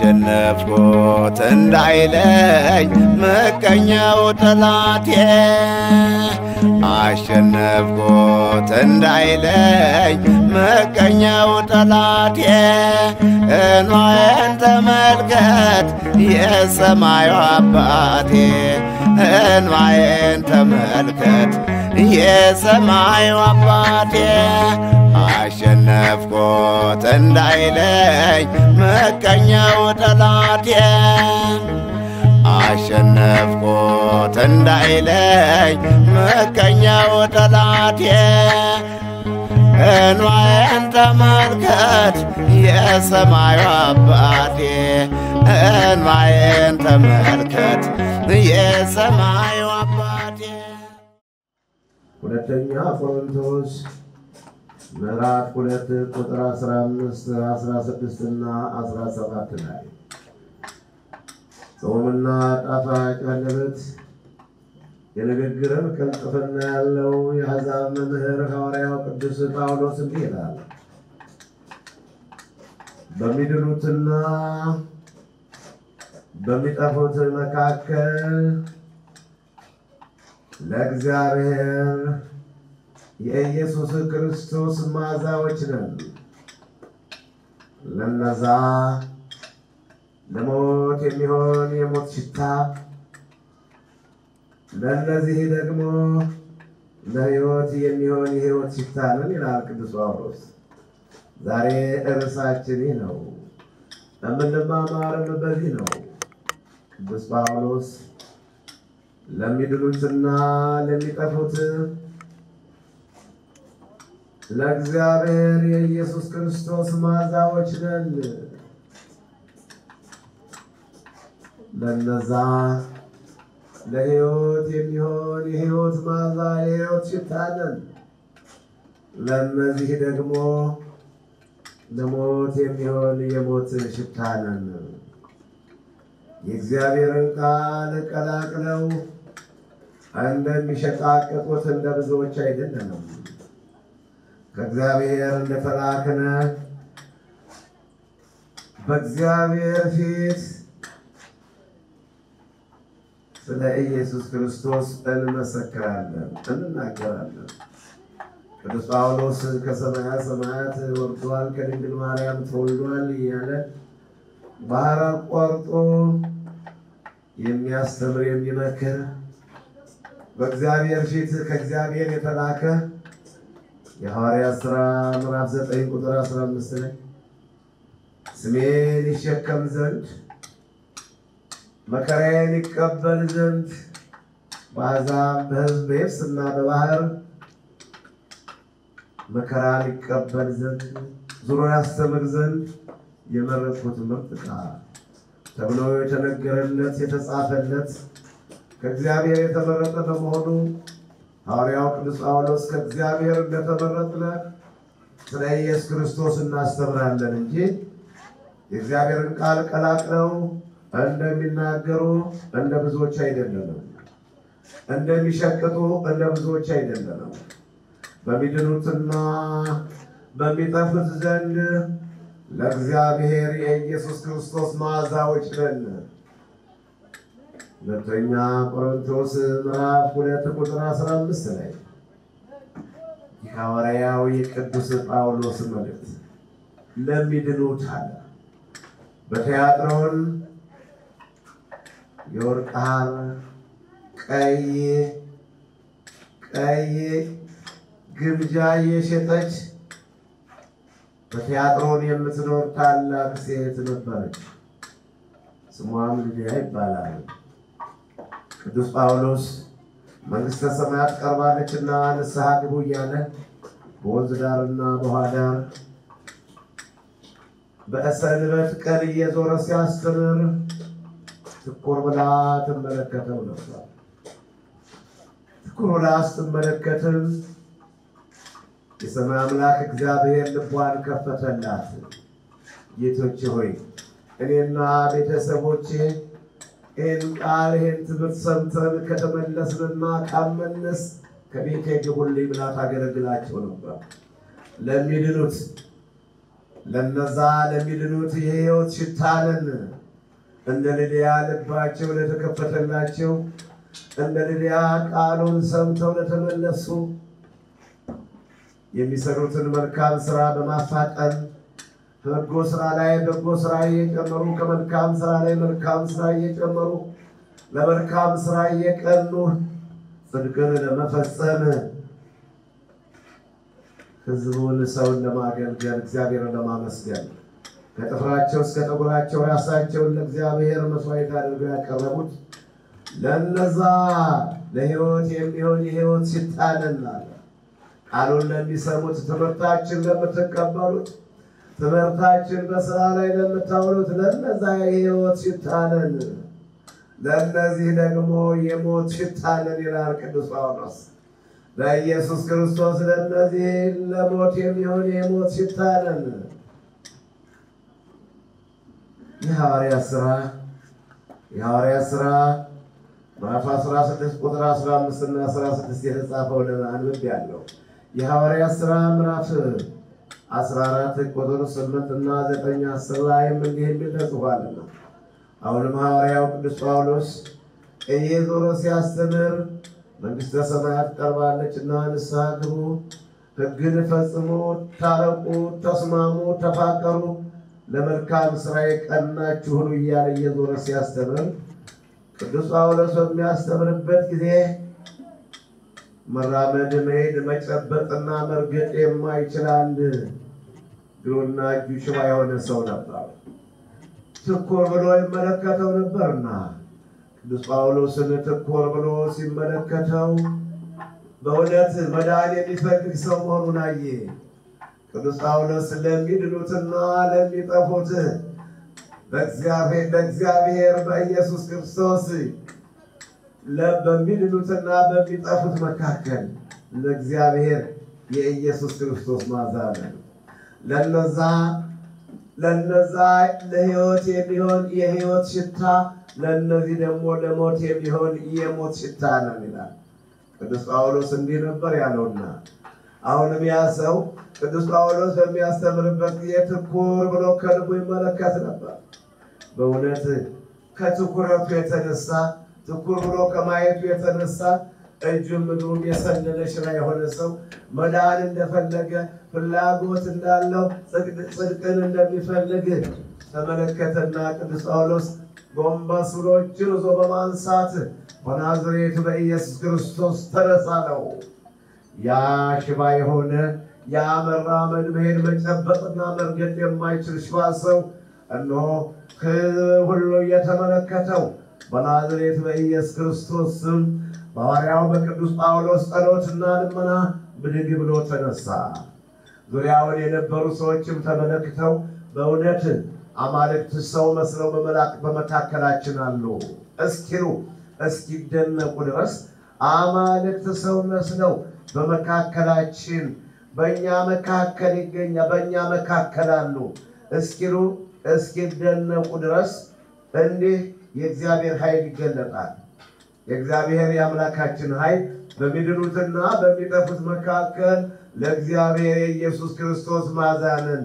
አሸነፍኩት እንዳይለኝ ምቀኛው ጠላቴ አሸነፍኩት እንዳይለኝ ምቀኛው ጠላቴ እንባዬን ተመልከት የሰማዩ አባቴ እንባዬን ተመልከት የሰማዩ አባቴ አሸነፍኩት እንዳይለኝ ምቀኛው ጠላቴ አሸነፍኩት እንዳይለኝ ምቀኛው ጠላቴ እንባዬን ተመልከት የሰማዩ አባቴ እንባዬን ተመልከት የሰማዩ አባቴ። ሁለተኛ ቆሮንቶስ ምዕራፍ 2 ቁጥር 15 16 እና 17 ላይ ጾምና ጣፋጭ አንደበት የንግግርን ቅልጥፍና ያለው የአሕዛብ መምህር ሐዋርያው ቅዱስ ጳውሎስ እንዲህ ይላል። በሚድኑትና በሚጠፉት መካከል ለእግዚአብሔር የኢየሱስ ክርስቶስ መዓዛዎች ነን። ለነዛ ለሞት የሚሆን የሞት ሽታ፣ ለነዚህ ደግሞ ለሕይወት የሚሆን የሕይወት ሽታ ነን ይላል ቅዱስ ጳውሎስ። ዛሬ ርዕሳችን ይህ ነው። የምንማማርም በዚህ ነው። ቅዱስ ጳውሎስ ለሚድኑትና ለሚጠፉት ለእግዚአብሔር የኢየሱስ ክርስቶስ መዓዛዎች ነን። ለነዛ ለሕይወት የሚሆን የሕይወት መዓዛ የሕይወት ሽታ ነን። ለነዚህ ደግሞ ለሞት የሚሆን የሞት ሽታ ነን። የእግዚአብሔርን ቃል ቀላቅለው እንደሚሸቃቅጡት እንደ ብዙዎች አይደለንም። ከእግዚአብሔር እንደተላክነ በእግዚአብሔር ፊት ስለ ኢየሱስ ክርስቶስ እንመሰክራለን፣ እንናገራለን። ቅዱስ ጳውሎስ ከሰማያ ሰማያት ወርዷል፣ ከድንግል ማርያም ተወልዷል እያለ ባህር አቋርጦ የሚያስተምር የሚመክር በእግዚአብሔር ፊት ከእግዚአብሔር የተላከ የሐዋርያት ሥራ ምዕራፍ 9 ቁጥር 15 ላይ ስሜን ይሸከም ዘንድ መከራዬን ይቀበል ዘንድ በአሕዛብ በሕዝብ በየብስና በባህር መከራን ይቀበል ዘንድ ዙሮ ያስተምር ዘንድ የመረጥኩት ምርጥ ዕቃ ተብሎ የተነገረለት የተጻፈለት ከእግዚአብሔር የተመረጠ በመሆኑ ሐዋርያው ቅዱስ ጳውሎስ ከእግዚአብሔር እንደተመረጥነ ስለ ኢየሱስ ክርስቶስ እናስተምራለን እንጂ የእግዚአብሔርን ቃል ቀላቅለው እንደሚናገሩ እንደ ብዙዎች አይደለንም። እንደሚሸቅጡ እንደ ብዙዎች አይደለንም። በሚድኑትና በሚጠፉት ዘንድ ለእግዚአብሔር የኢየሱስ ክርስቶስ መዓዛዎች ነን። ሁለተኛ ቆሮንቶስ ምዕራፍ 2 ቁጥር 15 ላይ የሐዋርያው የቅዱስ ጳውሎስ መልእክት ለሚድኑት አለ። በትያጥሮን የወርቅ ሐር ቀይ ግምጃ የሸጠች በትያጥሮን የምትኖር ታላቅ ሴት ነበረች። ስሟም ልድያ ይባላል። ቅዱስ ጳውሎስ መንግሥተ ሰማያት ቀርባለችና ንስሐ ግቡ እያለ በወንዝ ዳርና በውሃ ዳር በሰንበት ቀን እየዞረ ሲያስተምር ትኩር ብላ ትመለከተው ነበር። ትኩር ብላ ስትመለከትም የሰማይ አምላክ እግዚአብሔር ልቧን ከፈተላት። ጌቶቼ ሆይ እኔና ቤተሰቦቼ ይህን ቃል ይህን ትምህርት ሰምተን ከተመለስንና ካመንስ ከቤቴ ግቡልኝ ብላ ታገለግላቸው ነበር። ለሚድኑት ለነዛ ለሚድኑት የሕይወት ሽታ ነን። እንደ ልድያ ልባቸው ለተከፈተላቸው እንደ ልድያ ቃሉን ሰምተው ለተመለሱ የሚሰሩትን መልካም ሥራ በማፋጠን በጎ ሥራ ላይ በጎ ሥራ እየጨመሩ ከመልካም ሥራ ላይ መልካም ሥራ እየጨመሩ ለመልካም ሥራ እየቀኑ ጽድቅን ለመፈጸም ሕዝቡን ሰውን ለማገልገል እግዚአብሔርን ለማመስገን ከጥፍራቸው እስከ ጠጉራቸው ራሳቸውን ለእግዚአብሔር መስዋዕት አድርገው ያቀረቡት ለነዛ ለሕይወት የሚሆን የሕይወት ሽታ ነን አለ። ቃሉን ለሚሰሙት ትምህርታችን ለምትቀበሉት ትምህርታችን በሥራ ላይ ለምታውሉት ለነዛ የሕይወት ሽታ ነን። ለእነዚህ ደግሞ የሞት ሽታ ነን ይላል ቅዱስ ጳውሎስ። ለኢየሱስ ክርስቶስ ለእነዚህ ለሞት የሚሆን የሞት ሽታ ነን። የሐዋርያት ሥራ ምዕራፍ 16 ቁጥር 15 እና 16 የተጻፈውን አንብቤያለሁ። የሐዋርያት ሥራ ምዕራፍ 14 ቁጥር 8 እና 9 10 ላይም እንዲህ የሚል ተጽፏልና አሁንም ሐዋርያው ቅዱስ ጳውሎስ እየዞረ ሲያስተምር መንግሥተ ሰማያት ቀርባለችና ንስሐ ግቡ፣ ሕግን ፈጽሙ፣ ታረቁ፣ ተስማሙ፣ ተፋቀሩ፣ ለመልካም ሥራ የቀናችሁ ሁኑ እያለ እየዞረ ሲያስተምር ቅዱስ ጳውሎስ በሚያስተምርበት ጊዜ መራመድ፣ መሄድ፣ መጨበጥና መርገጥ የማይችል አንድ እግሩና እጁ ሽባ የሆነ ሰው ነበር። ትኩር ብሎ ይመለከተው ነበርና ቅዱስ ጳውሎስን ትኩር ብሎ ሲመለከተው በእውነት መዳን የሚፈልግ ሰው መሆኑን አየ። ቅዱስ ጳውሎስ ለሚድኑትና ለሚጠፉት በእግዚአብሔር በኢየሱስ ክርስቶስ በሚድኑትና በሚጠፉት መካከል ለእግዚአብሔር የኢየሱስ ክርስቶስ መዓዛ ነው። ለነዛ ለሕይወት የሚሆን የሕይወት ሽታ፣ ለእነዚህ ደግሞ ለሞት የሚሆን የሞት ሽታ ነው ይላል ቅዱስ ጳውሎስ። እንዲህ ነበር ያለውና አሁንም ያ ሰው ቅዱስ ጳውሎስ በሚያስተምርበት ጊዜ ትኩር ብሎ ከልቡ ይመለከት ነበር። በእውነት ከትኩረቱ የተነሳ ትኩር ብሎ ከማየቱ የተነሳ እጁም እግሩም የሰለለ ሽባ የሆነ ሰው መዳን እንደፈለገ ፍላጎት እንዳለው ጽድቅን እንደሚፈልግ ተመለከተና ቅዱስ ጳውሎስ ጎንበስ ብሎ እጁን ይዞ በማንሳት በናዝሬቱ በኢየሱስ ክርስቶስ ተነሳ አለው። ያ ሽባ የሆነ ያ መራመድ፣ መሄድ፣ መጨበጥና መርገጥ የማይችል ሽባ ሰው እነሆ ሁሉ እየተመለከተው በናዝሬቱ በኢየሱስ ክርስቶስ ስም በሐዋርያው በቅዱስ ጳውሎስ ጸሎትና ልመና ብድግ ብሎ ተነሳ። ዙሪያውን የነበሩ ሰዎችም ተመለክተው በእውነት አማልክት ሰው መስለው በመካከላችን አሉ እስኪሉ እስኪደነቁ ድረስ አማልክት ሰው መስለው በመካከላችን በእኛ መካከል ይገኛል፣ በእኛ መካከል አሉ እስኪሉ እስኪደነቁ ድረስ እንዲህ የእግዚአብሔር ኃይል ይገለጣል። የእግዚአብሔር የአምላካችን ኃይል በሚድኑትና በሚጠፉት መካከል ለእግዚአብሔር የኢየሱስ ክርስቶስ መዓዛ ነን።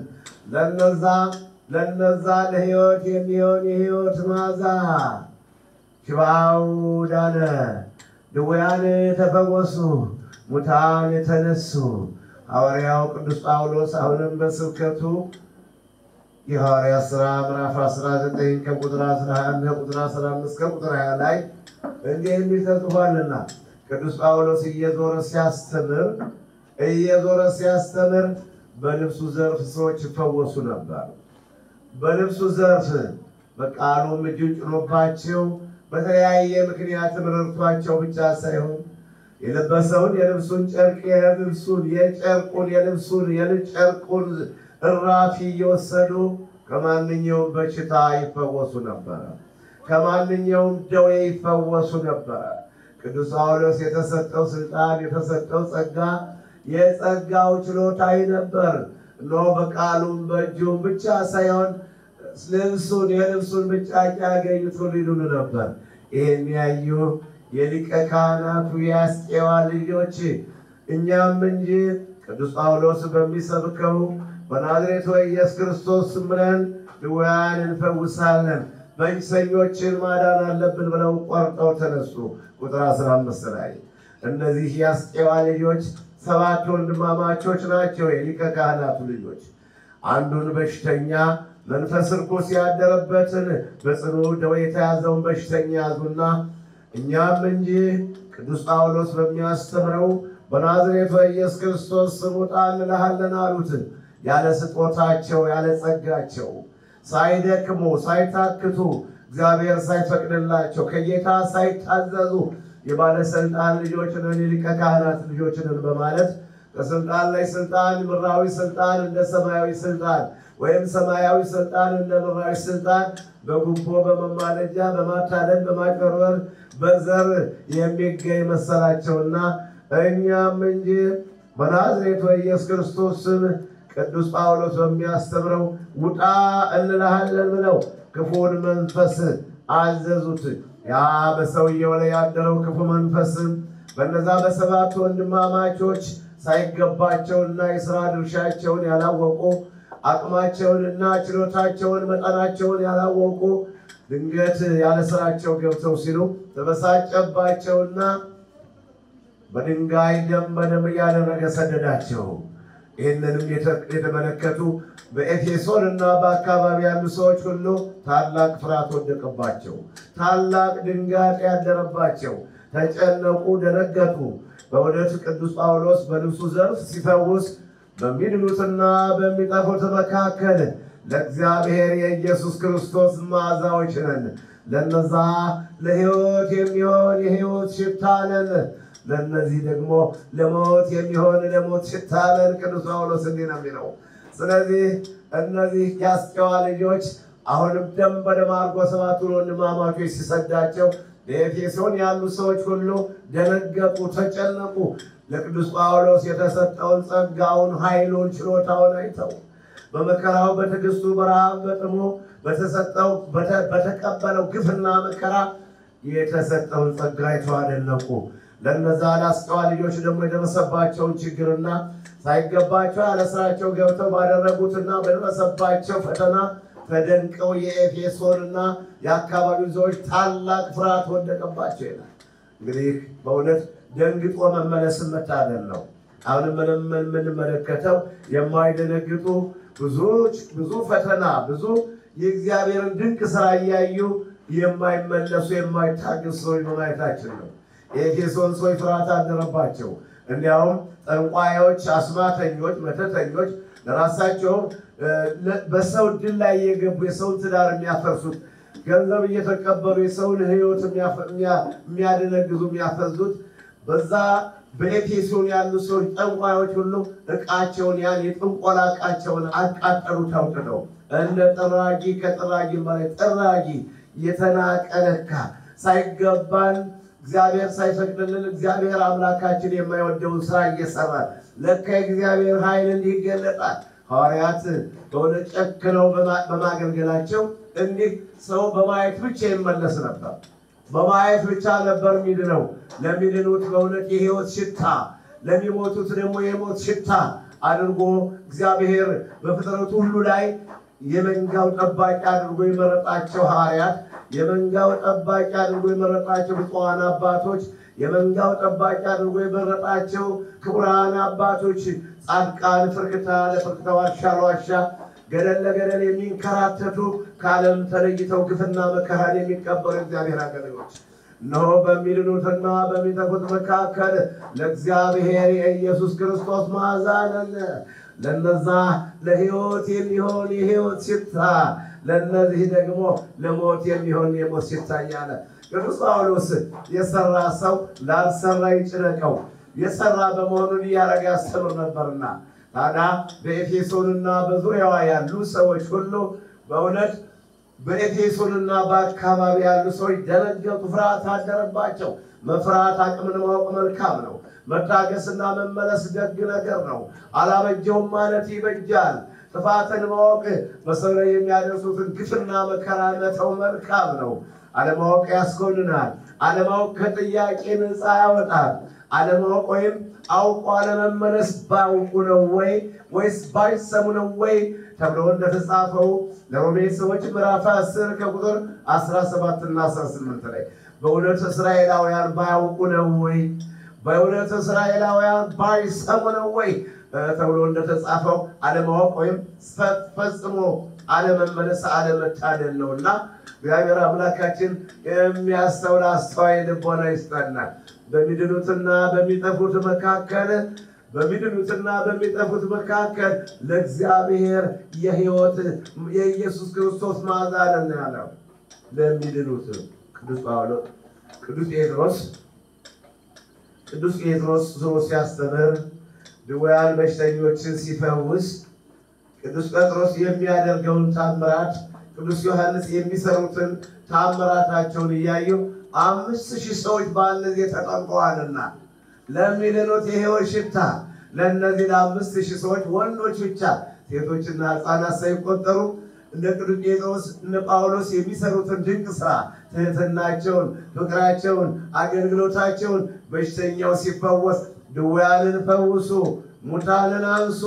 ለነዛ ለሕይወት የሚሆን የሕይወት መዓዛ። ሽባው ዳነ፣ ድውያን ተፈወሱ፣ ሙታን ተነሱ። ሐዋርያው ቅዱስ ጳውሎስ አሁንም በስብከቱ የሐዋርያት ሥራ ምዕራፍ 19 ከቁጥር 11 ከቁጥር 15 ከቁጥር 20 ላይ እንዲህ የሚል ተጽፏልና ቅዱስ ጳውሎስ እየዞረ ሲያስተምር በልብሱ ዘርፍ ሰዎች ይፈወሱ ነበር። በልብሱ ዘርፍ በቃሉም እጁን ጭኖባቸው በተለያየ ምክንያት ረድቷቸው ብቻ ሳይሆን የለበሰውን የልብሱን ጨርቅ የልብሱን እራፊ እየወሰዱ ከማንኛውም በሽታ ይፈወሱ ነበር። ከማንኛውም ደዌ ይፈወሱ ነበር። ቅዱስ ጳውሎስ የተሰጠው ስልጣን የተሰጠው ጸጋ የጸጋው ችሎታዊ ነበር። እነሆ በቃሉም በእጁም ብቻ ሳይሆን የልብሱን ብጫቂ ያገኙት ሁሉ ይሉን ነበር። ይህን ያዩ የሊቀ ካህናቱ የአስቄዋ ልጆች እኛም እንጂ ቅዱስ ጳውሎስ በሚሰብከው በናዝሬቱ ኢየሱስ ክርስቶስ ስም ብለን ድውያን እንፈውሳለን፣ በሽተኞችን ማዳን አለብን ብለው ቆርጠው ተነሱ። ቁጥር 15 ላይ እነዚህ የአስቄዋ ልጆች 7 ወንድማማቾች ናቸው። የሊቀ ካህናቱ ልጆች አንዱን በሽተኛ መንፈስ ርኩስ ያደረበትን በጽኑ ደዌ የተያዘውን በሽተኛ ያዙና እኛም እንጂ ቅዱስ ጳውሎስ በሚያስተምረው በናዝሬቱ ኢየሱስ ክርስቶስ ስም ውጣ እንልሃለን አሉት። ያለ ስጦታቸው ያለ ጸጋቸው ሳይደክሙ ሳይታክቱ እግዚአብሔር ሳይፈቅድላቸው ከጌታ ሳይታዘዙ የባለስልጣን ልጆች ነን የሊቀ ካህናት ልጆች ነን በማለት ከስልጣን ላይ ስልጣን ምድራዊ ስልጣን እንደ ሰማያዊ ስልጣን ወይም ሰማያዊ ስልጣን እንደ ምድራዊ ስልጣን በጉቦ በመማለጃ በማታለል በማጭበርበር በዘር የሚገኝ መሰላቸውና እኛም እንጂ በናዝሬቱ ኢየሱስ ክርስቶስ ስም ቅዱስ ጳውሎስ በሚያስተምረው ውጣ እንልሃለን ብለው ክፉን መንፈስ አዘዙት። ያ በሰውየው ላይ ያደረው ክፉ መንፈስ በነዛ በ7 ወንድማማቾች ሳይገባቸውና የሥራ ድርሻቸውን ያላወቁ አቅማቸውንና ችሎታቸውን መጠናቸውን ያላወቁ ድንገት ያለ ስራቸው ገብተው ሲሉ ተበሳጨባቸውና በድንጋይ ደም በደም እያደረገ ሰደዳቸው። ይህንንም የተመለከቱ በኤፌሶን እና በአካባቢ ያሉ ሰዎች ሁሉ ታላቅ ፍርሃት ወደቀባቸው። ታላቅ ድንጋጤ ያደረባቸው፣ ተጨነቁ፣ ደነገጡ። በእውነት ቅዱስ ጳውሎስ በልብሱ ዘርፍ ሲፈውስ በሚድኑትና በሚጠፉት መካከል ለእግዚአብሔር የኢየሱስ ክርስቶስ መዓዛዎች ነን፣ ለነዛ ለሕይወት የሚሆን የሕይወት ሽታ ነን፣ ለነዚህ ደግሞ ለሞት የሚሆን ለሞት ሽታ ነን። ቅዱስ ጳውሎስ እንዲህ ነው የሚለው። ስለዚህ እነዚህ የአስቄዋ ልጆች አሁንም ደም በደም አድርጎ 7 ወንድማማቾች ሲሰዳቸው በኤፌሶን ያሉ ሰዎች ሁሉ ደነገጡ፣ ተጨነቁ። ለቅዱስ ጳውሎስ የተሰጠውን ጸጋውን፣ ኃይሉን፣ ችሎታውን አይተው በመከራው በትዕግስቱ በረሃብ በጥሙ በተቀበለው ግፍና መከራ የተሰጠውን ጸጋ አይተው አደነቁ። ለነዛ ለአስቄዋ ልጆች ደግሞ የደረሰባቸውን ችግርና ሳይገባቸው ያለ ስራቸው ገብተው ባደረጉትና በደረሰባቸው ፈተና ተደንቀው የኤፌሶንና የአካባቢው ሰዎች ታላቅ ፍርሃት ወደቀባቸው ይላል። እንግዲህ በእውነት ደንግጦ መመለስን መታደል ነው። አሁንም የምንመለከተው የማይደነግጡ ብዙ ፈተና ብዙ የእግዚአብሔርን ድንቅ ስራ እያዩ የማይመለሱ የማይታገሱ ሰዎች በማየታችን ነው። የኤፌሶን ሰዎች ፍርሃት አደረባቸው። እንዲያውም ጠንቋዮች፣ አስማተኞች፣ መተተኞች ለራሳቸው በሰው ድል ላይ የገቡ የሰውን ትዳር የሚያፈርሱት ገንዘብ እየተቀበሉ የሰውን ሕይወት የሚያደነግዙ የሚያፈርሱት በዛ በኤፌሶን ያሉ ሰዎች ጠንቋዮች ሁሉ ዕቃቸውን ያን የጥንቆላ ዕቃቸውን አቃጠሉ። ተውቅደው እንደ ጥራጊ ከጥራጊ በላይ ጥራጊ የተናቀለካ ሳይገባን እግዚአብሔር ሳይፈቅድልን እግዚአብሔር አምላካችን የማይወደውን ስራ እየሰራን ለካ የእግዚአብሔር ኃይል እንዲህ ይገለጣል። ሐዋርያት በእውነት ጨክነው በማገልገላቸው እንዲህ ሰው በማየት ብቻ ይመለስ ነበር። በማየት ብቻ ነበር የሚድነው። ለሚድኑት በእውነት የሕይወት ሽታ፣ ለሚሞቱት ደግሞ የሞት ሽታ አድርጎ እግዚአብሔር በፍጥረቱ ሁሉ ላይ የመንጋው ጠባቂ አድርጎ የመረጣቸው ሐዋርያት፣ የመንጋው ጠባቂ አድርጎ የመረጣቸው ብፁዓን አባቶች፣ የመንጋው ጠባቂ አድርጎ የመረጣቸው ክቡራን አባቶች፣ ጻድቃን ፍርክታ ለፍርክታ ዋሻ ለዋሻ ገደል ለገደል የሚንከራተቱ ከዓለም ተለይተው ግፍና መከራን የሚቀበሉ እግዚአብሔር አገልጋዮች እነሆ በሚድኑትና በሚጠፉት መካከል ለእግዚአብሔር የኢየሱስ ክርስቶስ መዓዛ ነን። ለነዛ ለሕይወት የሚሆን የሕይወት ሽታ፣ ለነዚህ ደግሞ ለሞት የሚሆን የሞት ሽታ እያለ ቅዱስ ጳውሎስ የሰራ ሰው ላልሰራ ይጭነቀው የሰራ በመሆኑን እያረገ ያስተምር ነበርና ታዲያ በኤፌሶንና በዙሪያዋ ያሉ ሰዎች ሁሉ በእውነት በኤፌሶንና በአካባቢ ያሉ ሰዎች ደነገጡ፣ ፍርሃት አደረባቸው። መፍራት አቅምን ማወቅ መልካም ነው። መታገስና መመለስ ደግ ነገር ነው። አላበጀውም ማለት ይበጃል። ጥፋትን ማወቅ በሰው ላይ የሚያደርሱትን ግፍና መከራ መተው መልካም ነው። አለማወቅ ያስኮንናል። አለማወቅ ከጥያቄ ነፃ ያወጣል። አለማወቅ ወይም አውቆ አለመመለስ ባውቁ ነው ወይስ ባይሰሙ ነው ተብሎ እንደተጻፈው ለሮሜ ሰዎች ምዕራፍ 10 ከቁጥር 17 እና 18 ላይ በእውነት እስራኤላውያን ባያውቁ ነው በእውነት እስራኤላውያን ባይሰሙ ነው ተብሎ እንደተጻፈው አለማወቅ ወይም ፈጽሞ አለመመለስ አለመታደል ነውና እግዚአብሔር አምላካችን የሚያስተውል አስተዋይ ልቦና ይስጠናል። በሚድኑትና በሚጠፉት መካከል ለእግዚአብሔር የሕይወት የኢየሱስ ክርስቶስ መዓዛ ነው ያለው። ለሚድኑት ቅዱስ ጴጥሮስ ዞሮ ሲያስተምር ድውያን በሽተኞችን ሲፈውስ ቅዱስ ጴጥሮስ የሚያደርገውን ታምራት ቅዱስ ዮሐንስ የሚሰሩትን ታምራታቸውን እያዩ 5000 ሰዎች በአንድ ተጠምቀዋልና ለሚድኑት የሕይወት ሽታ ለእነዚህ ለ5000 ሰዎች ወንዶች ብቻ ሴቶችና ሕፃናት ሳይቆጠሩ እንደ ቅዱስ ጴጥሮስ እነ ጳውሎስ የሚሰሩትን ድንቅ ሥራ ትሕትናቸውን፣ ፍቅራቸውን፣ አገልግሎታቸውን በሽተኛው ሲፈወስ ድውያንን ፈውሱ፣ ሙታንን አንሱ፣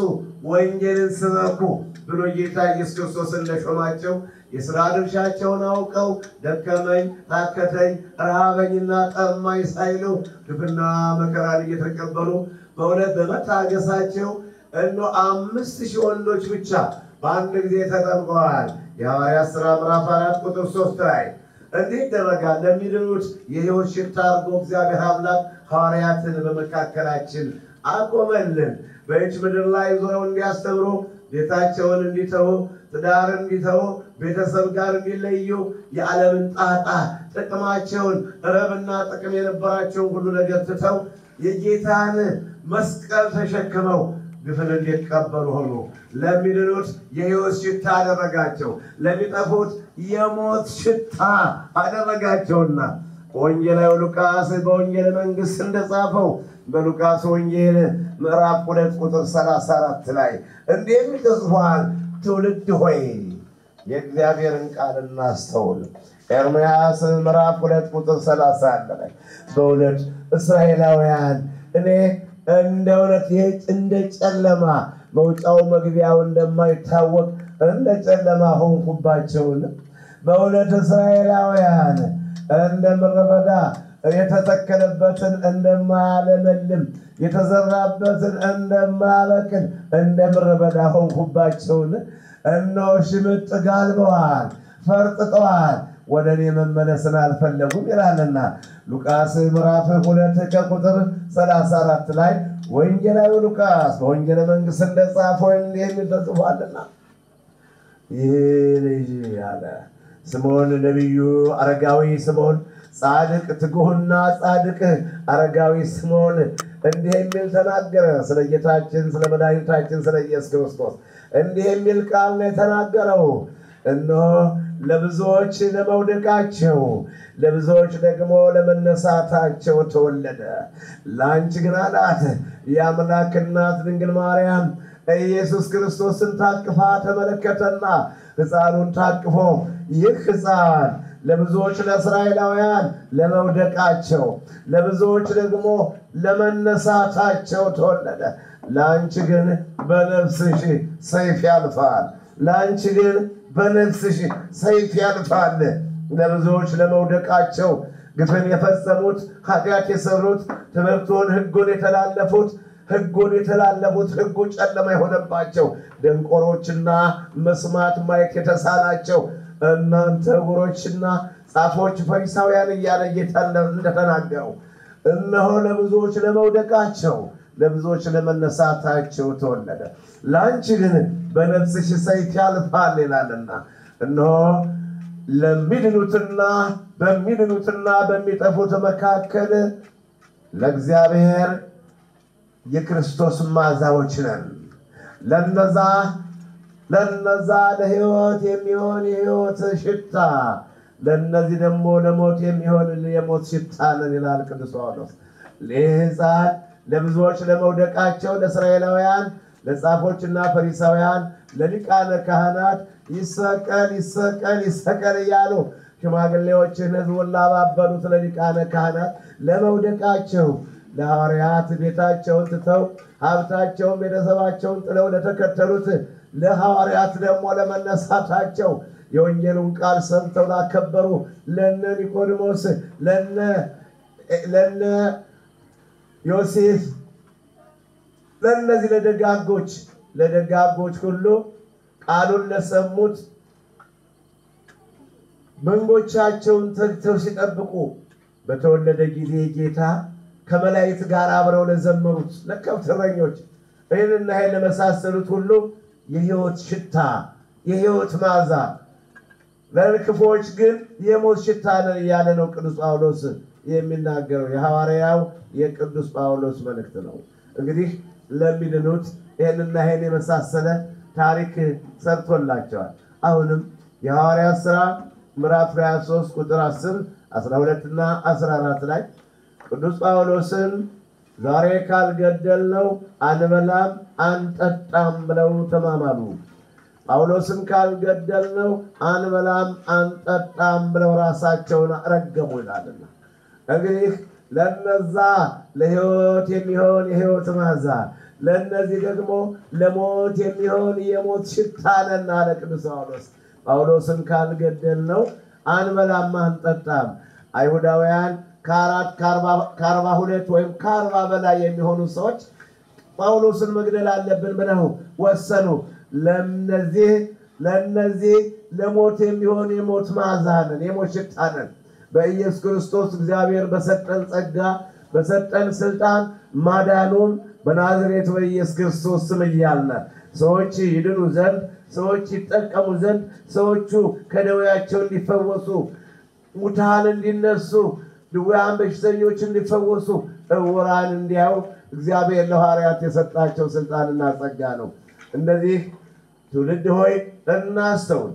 ወንጌልን ስበኩ ብሎ ጌታ ኢየሱስ ክርስቶስ እንደሾማቸው የሥራ ድርሻቸውን አውቀው ደከመኝ ታከተኝ ረሃበኝና ጠማኝ ሳይሉ ግፍና መከራን እየተቀበሉ በእውነት በመታገሳቸው 5000 ወንዶች ብቻ በአንድ ጊዜ ተጠምቀዋል። የሐዋርያት ሥራ ምዕራፍ 4 ቁጥር 3 ላይ እንዲህ ይደረጋል። ለሚድኑት የሕይወት ሽታ አድርጎ እግዚአብሔር አምላክ ሐዋርያትን በመካከላችን አቆመልን። በይህች ምድር ላይ ዞረው እንዲያስተምሩ፣ ቤታቸውን እንዲተዉ፣ ትዳር እንዲተዉ፣ ቤተሰብ ጋር እንዲለዩ፣ የዓለምን ጣጣ ጥቅማቸውን ረብና ጥቅም የነበራቸውን ሁሉ ነገር ትተው የጌታን መስቀል ተሸክመው ግፍን እንዲቀበሉ ሆኑ። ለሚድኑት የሕይወት ሽታ አደረጋቸው፣ ለሚጠፉት የሞት ሽታ አደረጋቸውና ወንጌላዊ ሉቃስ በወንጌል መንግሥት እንደጻፈው በሉቃስ ወንጌል ምዕራፍ 2 ቁጥር 34 ላይ እንዲህ ተጽፏል። ትውልድ ሆይ የእግዚአብሔርን ቃል እናስተውል። ኤርምያስ ምዕራፍ 2 ቁጥር 31 ላይ በእውነት እስራኤላውያን እኔ እንደ እውነት እንደ ጨለማ መውጫው መግቢያው እንደማይታወቅ እንደ ጨለማ ሆንኩባቸውን። በእውነት እስራኤላውያን እንደ ምድረ በዳ የተተከለበትን እንደማያለመልም የተዘራበትን እንደማያበቅል እንደ ምድረ በዳ ሆንኩባቸውን። እነሆ ሽምጥ ጋልበዋል፣ ፈርጥጠዋል፣ ወደ እኔ መመለስን አልፈለጉም ይላልና ሉቃስ ምዕራፍ 2 ከቁጥር 34 ላይ ወንጌላዊ ሉቃስ በወንጌል መንግሥት እንደጻፈው የሚል ተጽፏልና ይህ ልጅ ያለ ስምዖን ነቢዩ አረጋዊ ስምዖን ጻድቅ ትጉህና ጻድቅ አረጋዊ ስምዖን እንዲህ የሚል ተናገረ። ስለ ጌታችን ስለ መድኃኒታችን ስለ ኢየሱስ ክርስቶስ እንዲህ የሚል ቃል ነው የተናገረው። እነሆ ለብዙዎች ለመውደቃቸው ለብዙዎች ደግሞ ለመነሳታቸው ተወለደ። ለአንቺ ግን አላት የአምላክ እናት ድንግል ማርያም ኢየሱስ ክርስቶስን ታቅፋ ተመለከተና ሕፃኑን ታቅፎ ይህ ሕፃን ለብዙዎች ለእስራኤላውያን ለመውደቃቸው ለብዙዎች ደግሞ ለመነሳታቸው ተወለደ። ለአንቺ ግን በነፍስሽ ሰይፍ ያልፋል። ለአንቺ ግን በነፍስሽ ሰይፍ ያልፋል። ለብዙዎች ለመውደቃቸው ግፍን የፈጸሙት ኃጢአት የሰሩት ትምህርቱን ሕጉን የተላለፉት ሕጉ ጨለማ የሆነባቸው ደንቆሮችና መስማት ማየት የተሳናቸው እናንተ ዕውሮችና ጻፎች ፈሪሳውያን እያለ ጌታ እንደተናገረው እነሆ ለብዙዎች ለመውደቃቸው ለብዙዎች ለመነሳታቸው ተወለደ። ለአንቺ ግን በነፍስሽ ሰይፍ ያልፋል ይላልና እነሆ ለሚድኑትና በሚጠፉት መካከል ለእግዚአብሔር የክርስቶስ መዓዛዎች ነን። ለነዛ ለነዛ ለሕይወት የሚሆን የሕይወት ሽታ፣ ለነዚህ ደግሞ ለሞት የሚሆን የሞት ሽታ ነን ይላል ቅዱስ ጳውሎስ። ይህ ሕፃን ለብዙዎች ለመውደቃቸው ለእስራኤላውያን ለጻፎችና ፈሪሳውያን ለሊቃነ ካህናት ይሰቀል ይሰቀል ይሰቀል እያሉ ሽማግሌዎችን ሕዝቡን ላባበሉት ለሊቃነ ካህናት ለመውደቃቸው ለሐዋርያት ቤታቸውን ትተው ሀብታቸውን ቤተሰባቸውን ጥለው ለተከተሉት ለሐዋርያት ደግሞ ለመነሳታቸው የወንጌሉን ቃል ሰምተው ላከበሩ ለነ ኒቆዲሞስ ለነ ዮሴፍ ለነዚህ ለደጋጎች ሁሉ ቃሉን ለሰሙት መንጎቻቸውን ተግተው ሲጠብቁ በተወለደ ጊዜ ጌታ ከመላእክት ጋር አብረው ለዘመሩት ለከብት እረኞች ይህንና ይህን ለመሳሰሉት ሁሉ የሕይወት ሽታ የሕይወት መዓዛ፣ ለክፉዎች ግን የሞት ሽታ ነን እያለ ነው ቅዱስ ጳውሎስ የሚናገረው። የሐዋርያው የቅዱስ ጳውሎስ መልእክት ነው። እንግዲህ ለሚድኑት ይህንና ይህን የመሳሰለ ታሪክ ሰርቶላቸዋል። አሁንም የሐዋርያት ሥራ ምዕራፍ 23 ቁጥር 10 12 እና 14 ላይ ቅዱስ ጳውሎስን ዛሬ ካልገደልነው አንበላም አንጠጣም ብለው ተማማሉ። ጳውሎስን ካልገደልነው አንበላም አንጠጣም ብለው ራሳቸውን ረገሙ ይላልና እንግዲህ ለነዛ ለሕይወት የሚሆን የሕይወት መዓዛ፣ ለነዚህ ደግሞ ለሞት የሚሆን የሞት ሽታ ነን አለ ቅዱስ ጳውሎስ። ጳውሎስን ካልገደልነው አንበላም አንጠጣም። አይሁዳውያን ከ42 ወይም ከ40 በላይ የሚሆኑ ሰዎች ጳውሎስን መግደል አለብን ብለው ወሰኑ። ለነዚህ ለሞት የሚሆን የሞት መዓዛ ነን፣ የሞት ሽታ ነን። በኢየሱስ ክርስቶስ እግዚአብሔር በሰጠን ጸጋ በሰጠን ስልጣን ማዳኑን በናዝሬት በኢየሱስ ክርስቶስ ስም እያልን ሰዎች ይድኑ ዘንድ ሰዎች ይጠቀሙ ዘንድ ሰዎቹ ከደዌያቸው እንዲፈወሱ ሙታን እንዲነሱ ድውያን በሽተኞች እንዲፈወሱ ዕውራን እንዲያዩ እግዚአብሔር ለሐዋርያት የሰጣቸው ስልጣንና ጸጋ ነው። እንደዚህ ትውልድ ሆይ እናስተውል።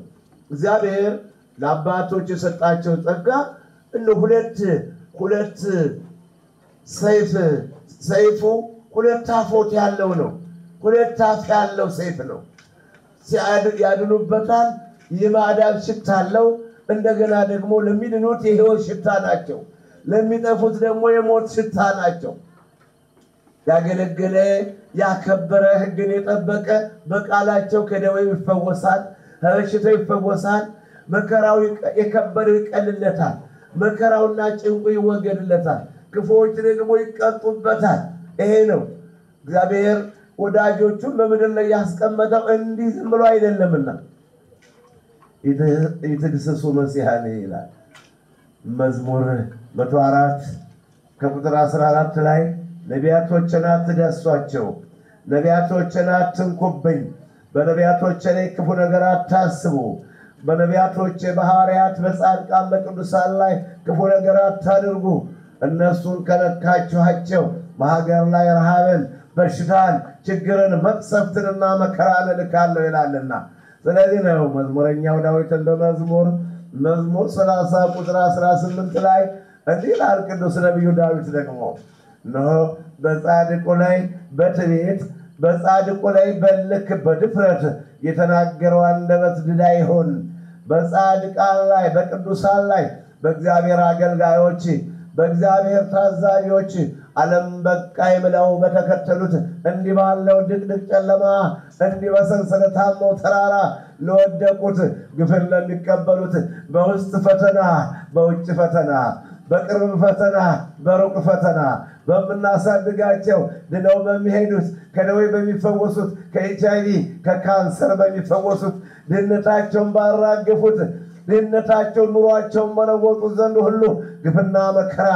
እግዚአብሔር ለአባቶች የሰጣቸው ጸጋ እንደ ሁለት ሰይፉ ሁለት አፎት ያለው ነው። ሁለት አፍ ያለው ሰይፍ ነው። ያድኑበታል። የማዳን ሽታ አለው። እንደገና ደግሞ ለሚድኑት የሕይወት ሽታ ናቸው። ለሚጠፉት ደግሞ የሞት ሽታ ናቸው። ያገለገለ ያከበረ ሕግን የጠበቀ በቃላቸው ከደዌው ይፈወሳል፣ ከበሽታው ይፈወሳል። መከራው የከበደው ይቀልለታል፣ መከራውና ጭንቁ ይወገድለታል። ክፉዎች ደግሞ ይቀጡበታል። ይሄ ነው እግዚአብሔር ወዳጆቹን በምድር ላይ ያስቀመጠው እንዲህ ዝም ብሎ አይደለምና ይትግሰሱ መሲሐኔ ይላል መዝሙር 104 ከቁጥር 14 ላይ ነቢያቶችን አትዳሷቸው፣ ነቢያቶችን አትንኩብኝ፣ በነቢያቶች ላይ ክፉ ነገር አታስቡ፣ በነቢያቶች በሐዋርያት በጻድቃን በቅዱሳን ላይ ክፉ ነገር አታድርጉ። እነሱን ከነካችኋቸው በሀገር ላይ ረሃብን፣ በሽታን፣ ችግርን፣ መቅሰፍትንና መከራን እልካለሁ ይላልና። ስለዚህ ነው መዝሙረኛው ዳዊት በመዝሙር 30 ቁጥር 18 ላይ እንዲህ ይላል ቅዱስ ነቢዩ ዳዊት ደግሞ እነሆ በጻድቁ ላይ በትዕቢት በጻድቁ ላይ በልክ በድፍረት የተናገረው አንደበት ድዳ ይሁን። በጻድቃን ላይ በቅዱሳን ላይ በእግዚአብሔር አገልጋዮች በእግዚአብሔር ታዛዦች ዓለም በቃይ ብለው በተከተሉት እንዲህ ባለው ድቅድቅ ጨለማ እንዲህ በሰንሰለታማው ተራራ ለወደቁት ግፍን ለሚቀበሉት በውስጥ ፈተና በውጭ ፈተና በቅርብ ፈተና በሩቅ ፈተና በምናሳድጋቸው ድነው በሚሄዱት ከደዌ በሚፈወሱት ከኤችአይቪ ከካንሰር በሚፈወሱት ድህነታቸውን ባራገፉት ድህነታቸውን ኑሯቸውን በለወጡ ዘንድ ሁሉ ግፍና መከራ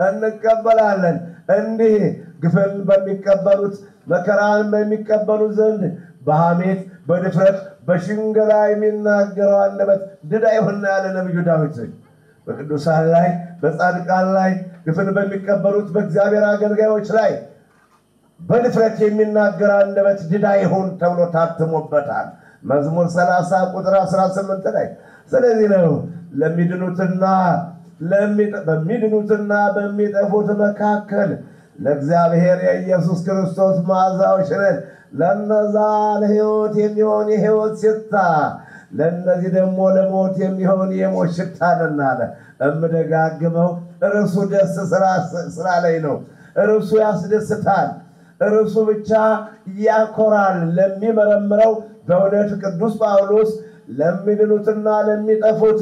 እንቀበላለን። እንዲህ ግፍን በሚቀበሉት መከራን በሚቀበሉ ዘንድ በሐሜት በድፍረት በሽንገላ የሚናገረው አንደበት ድዳ ይሁን ያለ ነቢዩ ዳዊት በቅዱሳን ላይ በጻድቃን ላይ ግፍን በሚቀበሉት በእግዚአብሔር አገልጋዮች ላይ በድፍረት የሚናገር አንደበት ድዳ ይሁን ተብሎ ታትሞበታል። መዝሙር 30 ቁጥር 18 ላይ ስለዚህ ነው በሚድኑትና በሚጠፉት መካከል ለእግዚአብሔር የኢየሱስ ክርስቶስ መዓዛዎች ነን ለነዛ ለሕይወት የሚሆን የሕይወት ሽታ ለነዚህ ደግሞ ለሞት የሚሆን የሞት ሽታ ነን አለ። እምደጋግመው እርሱ ደስ ስላለኝ ነው። እርሱ ያስደስታል። እርሱ ብቻ ያኮራል። ለሚመረምረው በእውነት ቅዱስ ጳውሎስ ለሚድኑትና ለሚጠፉት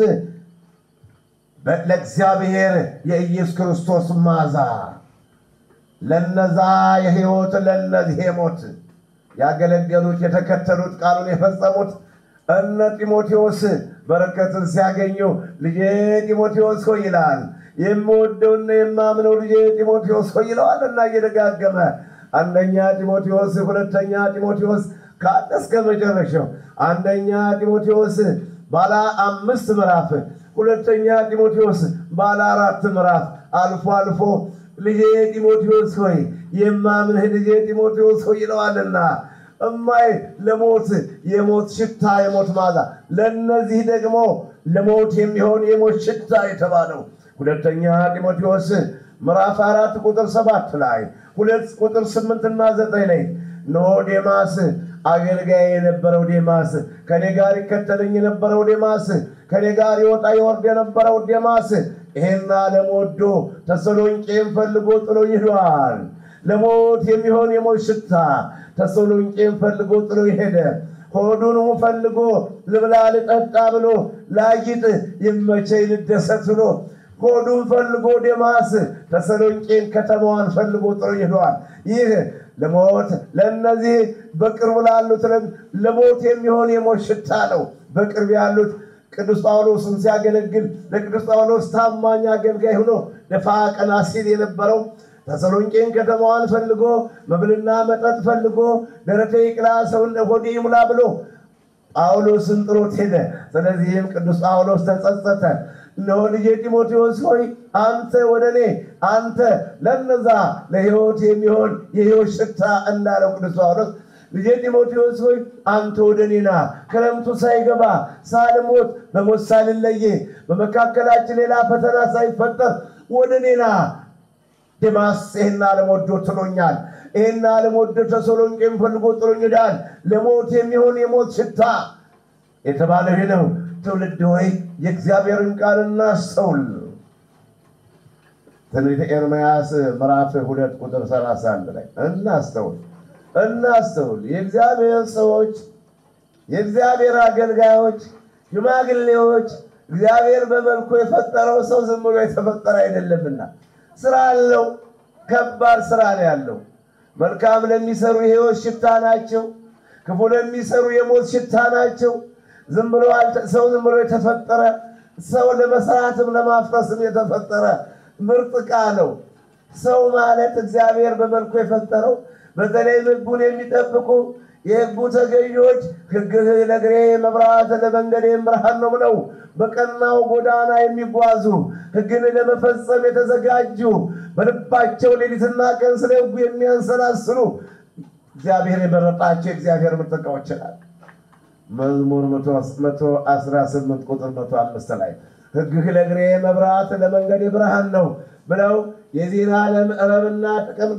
ለእግዚአብሔር የኢየሱስ ክርስቶስ መዓዛ ለነዛ የሕይወት ለነዚህ የሞት ያገለገሉት የተከተሉት ቃሉን የፈጸሙት እነ ጢሞቴዎስ በረከትን ሲያገኙ ልጄ ጢሞቴዎስ ሆይ ይላል። የምወደውና የማምነው ልጄ ጢሞቴዎስ ሆይ ይለዋልና እየደጋገመ አንደኛ ጢሞቴዎስ ሁለተኛ ጢሞቴዎስ ከአንድ እስከ መጨረሻው አንደኛ ጢሞቴዎስ ባለ 5 ምዕራፍ ሁለተኛ ጢሞቴዎስ ባለ 4 ምዕራፍ አልፎ አልፎ ልጄ ጢሞቴዎስ ሆይ የማምንህ ልጄ ጢሞቴዎስ ሆይ ይለዋልና እማይ ለሞት የሞት ሽታ የሞት መዓዛ ለነዚህ ደግሞ ለሞት የሚሆን የሞት ሽታ የተባለው ሁለተኛ ጢሞቴዎስ ምዕራፍ 4 ቁጥር 7 ላይ 2 ቁጥር 8 እና 9 ላይ ነው ዴማስ አገልጋይ የነበረው ዴማስ ከኔ ጋር ይከተለኝ የነበረው ዴማስ ከኔ ጋር ይወጣ ይወርድ የነበረው ዴማስ ይሄና ለሞዶ ተሰሎንቄን ፈልጎ ጥሎ ይሄዳል። ለሞት የሚሆን የሞት ሽታ ተሰሎንቄን ፈልጎ ጥሎ ይሄደ። ሆዱን ፈልጎ ልብላ ልጠጣ ብሎ ላጊጥ ይመቸኝ ልደሰት ብሎ ሆዱን ፈልጎ ዴማስ ተሰሎንቄን ከተማዋን ፈልጎ ጥሎ ይሄዳል። ይህ ለሞት ለነዚህ በቅርብ ላሉት ለሞት የሚሆን የሞት ሽታ ነው። በቅርብ ያሉት ቅዱስ ጳውሎስን ሲያገለግል ለቅዱስ ጳውሎስ ታማኝ አገልጋይ ሆኖ ደፋ ቀና ሲል የነበረው ተሰሎንቄን ከተማዋን ፈልጎ መብልና መጠጥ ፈልጎ ደረቴ ይቅላ ሰውን ሆዴ ይሙላ ብሎ ጳውሎስን ጥሮት ሄደ። ስለዚህም ቅዱስ ጳውሎስ ተጸጸተ። እነሆ ልጄ ጢሞቴዎስ ሆይ አንተ ወደኔ አንተ ለነዛ ለሕይወት የሚሆን የሕይወት ሽታ እንዳለው ቅዱስ ጳውሎስ ልጄ ጢሞቴዎስ ሆይ አንተ ወደኔና ክረምቱ ሳይገባ ሳልሞት በሞት ሳልለይ በመካከላችን ሌላ ፈተና ሳይፈጠር ወደኔና ዴማስ ይሄን ዓለም ወዶ ጥሎኛል። ይሄን ዓለም ወዶ ተሰሎንቄን ፈልጎ ጥሎኛል። ለሞት የሚሆን የሞት ሽታ የተባለ ነው። ትውልድ ሆይ የእግዚአብሔርን ቃል እናስተውል። ትንቢተ ኤርምያስ ምዕራፍ 2 ቁጥር 31 ላይ እናስተውል። የእግዚአብሔር ሰዎች የእግዚአብሔር አገልጋዮች ሽማግሌዎች እግዚአብሔር በመልኩ የፈጠረው ሰው ዝም ብሎ የተፈጠረ አይደለምና ስራ አለው። ከባድ ስራ ነው ያለው። መልካም ለሚሰሩ የሕይወት ሽታ ናቸው። ክፉ ለሚሰሩ የሞት ሽታ ናቸው። ዝም ብሎ የተፈጠረ ሰው ለመስራትም ለማፍረስም የተፈጠረ ምርጥ ዕቃ ነው። ሰው ማለት እግዚአብሔር በመልኩ የፈጠረው በተለይ ሕጉን የሚጠብቁ የሕጉ ተገዢዎች ሕግህ ለእግሬ መብራት ለመንገዴ ብርሃን ነው ብለው በቀናው ጎዳና የሚጓዙ ሕግን ለመፈጸም የተዘጋጁ በልባቸው ሌሊትና ቀን ስለ ሕጉ የሚያንሰላስሉ እግዚአብሔር የመረጣቸው እግዚአብሔር ምርጥ ዕቃዎች ናቸው። መዝሙር 118 ቁጥር 105 ላይ ሕግህ ለእግሬ መብራት ለመንገዴ ብርሃን ነው ብለው የዚህን ዓለም ዕረብና ጥቅም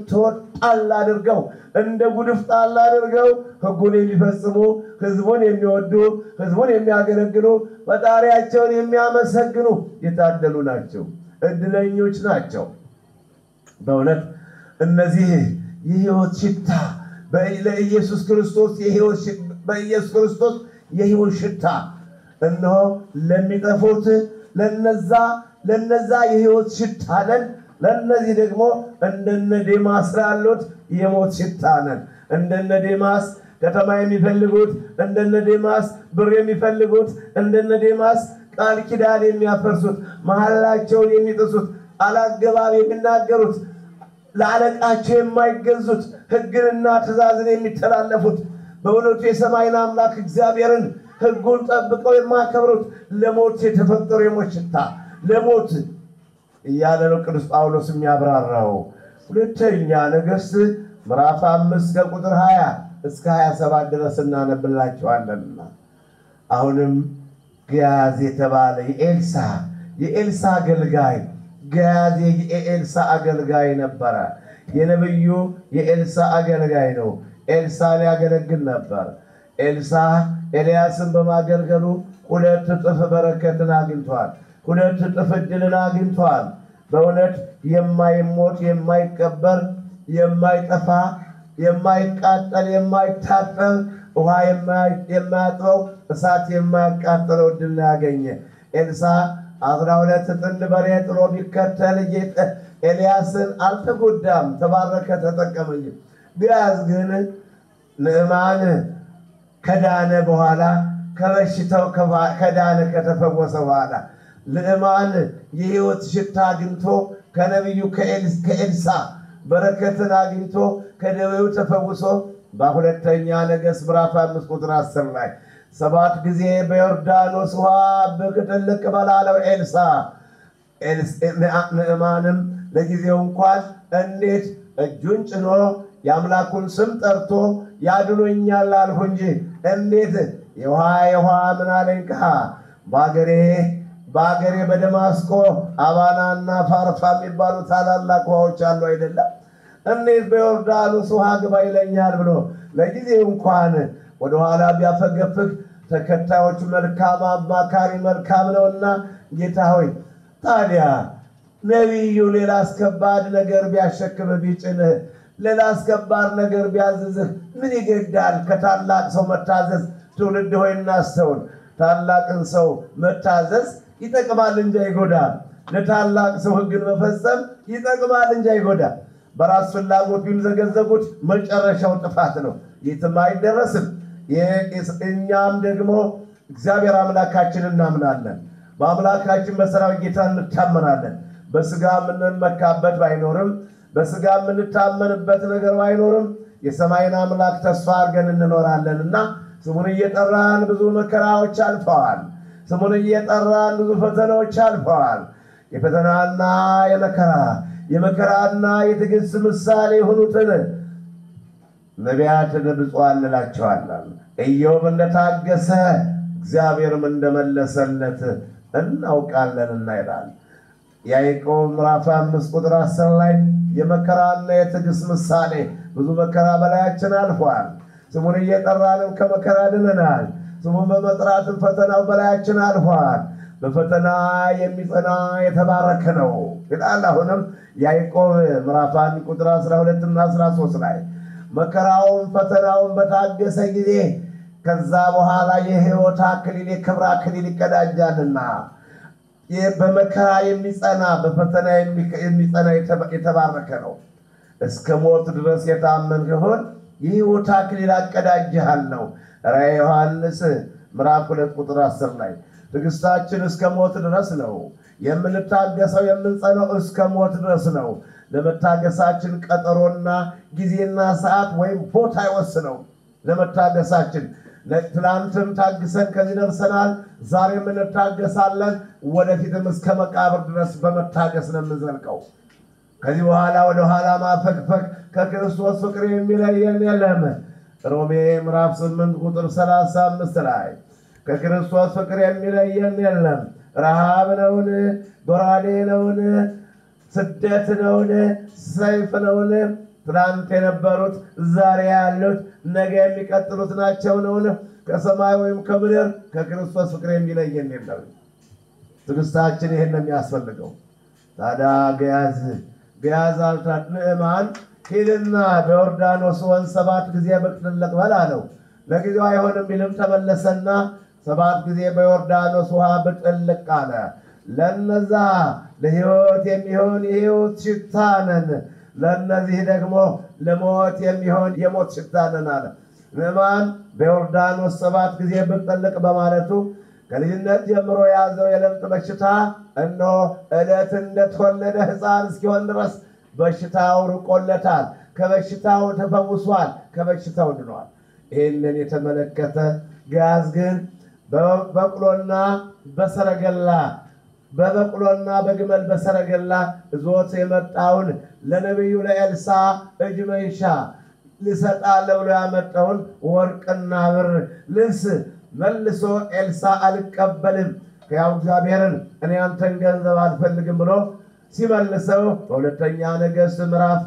ጣል አድርገው እንደ ጉድፍ ጣል አድርገው ሕጉን የሚፈጽሙ ሕዝቡን የሚወዱ ሕዝቡን የሚያገለግሉ ፈጣሪያቸውን የሚያመሰግኑ የታደሉ ናቸው፣ እድለኞች ናቸው። በእውነት እነዚህ የሕይወት ሽታ በኢየሱስ ክርስቶስ የሕይወት ሽታ እነሆ ለሚጠፉት ለነዛ የሕይወት ሽታ ነን። ለነዚህ ደግሞ እንደነ ዴማስ ላሉት የሞት ሽታ ነን። እንደነ ዴማስ ከተማ የሚፈልጉት እንደነ ዴማስ ብር የሚፈልጉት እንደነ ዴማስ ቃል ኪዳን የሚያፈርሱት መሐላቸውን የሚጥሱት አላገባብ የሚናገሩት ለአለቃቸው የማይገዙት ሕግንና ትእዛዝን የሚተላለፉት በእውነቱ የሰማይን አምላክ እግዚአብሔርን ሕጉን ጠብቀው የማከብሩት ለሞት የተፈጠሩ የሞት ሽታ ለሞት እያለ ነው ቅዱስ ጳውሎስ የሚያብራራው። ሁለተኛ ነገሥት ምዕራፍ 5 ከቁጥር 20 እስከ 27 ድረስ እናነብላችኋለንና አሁንም ገያዝ የተባለ የኤልሳ አገልጋይ ገያዝ የኤልሳ አገልጋይ ነበረ። የነብዩ የኤልሳ አገልጋይ ነው። ኤልሳን ያገለግል ነበር። ኤልሳ ኤልያስን በማገልገሉ 2 እጥፍ በረከትን አግኝቷል። 2 እጥፍ ዕድልን አግኝቷል። በእውነት የማይሞት የማይቀበር የማይጠፋ የማይቃጠል የማይታጠብ ውሃ የማያጥበው እሳት የማያቃጥለው ዕድል ያገኘ ኤልሳ 12 ጥንድ በሬ ጥሎ ቢከተል ኤልያስን አልተጎዳም፣ ተባረከ፣ ተጠቀመ። ገያዝ ግን ንዕማን ከዳነ በኋላ ከበሽታው ከዳነ ከተፈወሰ በኋላ ንዕማን የሕይወት ሽታ አግኝቶ ከነቢዩ ከኤልሳ በረከትን አግኝቶ ከደዌው ተፈውሶ በሁለተኛ ነገሥት ምዕራፍ 5 ቁጥር 10 ላይ 7 ጊዜ በዮርዳኖስ ውሃ ብቅ በላለው ኤልሳ ንዕማንም ለጊዜው እንኳን እንዴት እጁን ጭኖ የአምላኩን ስም ጠርቶ ያድኖኛል አልሁ እንጂ እንዴት የውሃ ምን አለኝ በአገሬ በደማስቆ አባናና ፋርፋ የሚባሉ ታላላቅ ውሃዎች አሉ አይደለም? እንዴት በዮርዳኖስ ውሃ ግባ ይለኛል ብሎ ለጊዜው እንኳን ወደ ኋላ ቢያፈገፍግ ተከታዮቹ መልካም አማካሪ መልካም ነውና ጌታ ሆይ ታዲያ ነቢዩ ሌላ አስከባድ ነገር ቢያሸክም ቢጭንህ ሌላ አስከባድ ነገር ቢያዝዝህ ምን ይገዳል? ከታላቅ ሰው መታዘዝ ትውልድ ሆይ እናስተውል። ታላቅን ሰው መታዘዝ ይጠቅማል እንጂ አይጎዳም። ለታላቅ ሰው ሕግን መፈጸም ይጠቅማል እንጂ አይጎዳም። በራስ ፍላጎት ቢምዘገዘጉት መጨረሻው ጥፋት ነው፣ የትም አይደረስም። እኛም ደግሞ እግዚአብሔር አምላካችን እናምናለን። በአምላካችን በሰራዊት ጌታ እንታመናለን። በስጋ የምንመካበት ባይኖርም በስጋ የምንታመንበት ነገር ባይኖርም የሰማይን አምላክ ተስፋ አድርገን እንኖራለንና ስሙን እየጠራን ብዙ መከራዎች አልፈዋል። ስሙን እየጠራን ብዙ ፈተናዎች አልፈዋል። የፈተናና የመከራና የትዕግስት ምሳሌ የሆኑትን ነቢያትን ብፁዓን እንላቸዋለን። ኢዮብ እንደታገሰ እግዚአብሔርም እንደመለሰለት እናውቃለንና ይላል። ያዕቆብ ምዕራፍ 5 ቁጥር 10 ላይ የመከራና የትዕግስት ምሳሌ ብዙ መከራ በላያችን አልፏል። ስሙን እየጠራንም ከመከራ ድነናል። ስሙን በመጥራትም ፈተናው በላያችን አልፏል። በፈተና የሚጸና የተባረከ ነው ይላል። አሁንም ያዕቆብ ምዕራፍ 1 ቁጥር 12 እና 13 ላይ መከራውን ፈተናውን በታገሰ ጊዜ ከዛ በኋላ የሕይወት አክሊል የክብር አክሊል ይቀዳጃልና በመከራ የሚጸና በፈተና የሚጸና የተባረከ ነው። እስከ ሞት ድረስ የታመንክ ሆን የሕይወት አክሊል አቀዳጅሃለሁ። ራዕየ ዮሐንስ ምዕራፍ 2 ቁጥር 10 ላይ ትዕግስታችን እስከ ሞት ድረስ ነው። የምንታገሰው የምንጸናው እስከ ሞት ድረስ ነው። ለመታገሳችን ቀጠሮና ጊዜና ሰዓት ወይም ቦታ አይወስነው። ለመታገሳችን ትላንትም ታግሰን ከዚህ ደርሰናል። ዛሬም እንታገሳለን። ወደፊትም እስከ መቃብር ድረስ በመታገስ ነው የምንዘልቀው። ከዚህ በኋላ ወደ ኋላ ማፈግፈግ ከክርስቶስ ፍቅር የሚለየን የለም። ሮሜ ምዕራፍ 8 ቁጥር 35 ላይ ከክርስቶስ ፍቅር የሚለየን የለም። ረሃብ ነውን? ጎራዴ ነውን? ስደት ነውን? ሰይፍ ነውን? ትናንት የነበሩት ዛሬ ያሉት ነገ የሚቀጥሉት ናቸው ነውን? ከሰማይ ወይም ከምድር ከክርስቶስ ፍቅር የሚለየን የለም። ትዕግስታችን ይሄን ነው የሚያስፈልገው። ታዲያ ገያዝ አልታት ንዕማን ሂድና በዮርዳኖስ ወንዝ 7 ጊዜ ብቅ ጥልቅ በል አለው። ለጊዜው አይሆንም ቢልም ተመለሰና 7 ጊዜ በዮርዳኖስ ውሃ ብቅ ጥልቅ አለ። ለነዛ ለሕይወት የሚሆን የሕይወት ሽታ ነን፣ ለነዚህ ደግሞ ለሞት የሚሆን የሞት ሽታ ነን አለ። ንዕማን በዮርዳኖስ 7 ጊዜ ብቅ ጥልቅ በማለቱ ከልጅነት ጀምሮ የያዘው የለምጽ በሽታ እነሆ ዕለት እንደተወለደ ሕፃን እስኪሆን ድረስ በሽታው ርቆለታል። ከበሽታው ተፈውሷል። ከበሽታው ድኗል። ይህንን የተመለከተ ገያዝ ግን በበቅሎና በግመል በሰረገላ ዞት የመጣውን ለነቢዩ ለኤልሳ እጅ መንሻ ልሰጣለሁ ብሎ ያመጣውን ወርቅና ብር ልብስ መልሶ ኤልሳዕ አልቀበልም ሕያው እግዚአብሔርን እኔ አንተን ገንዘብ አልፈልግም ብሎ ሲመልሰው በሁለተኛ ነገሥት ምዕራፍ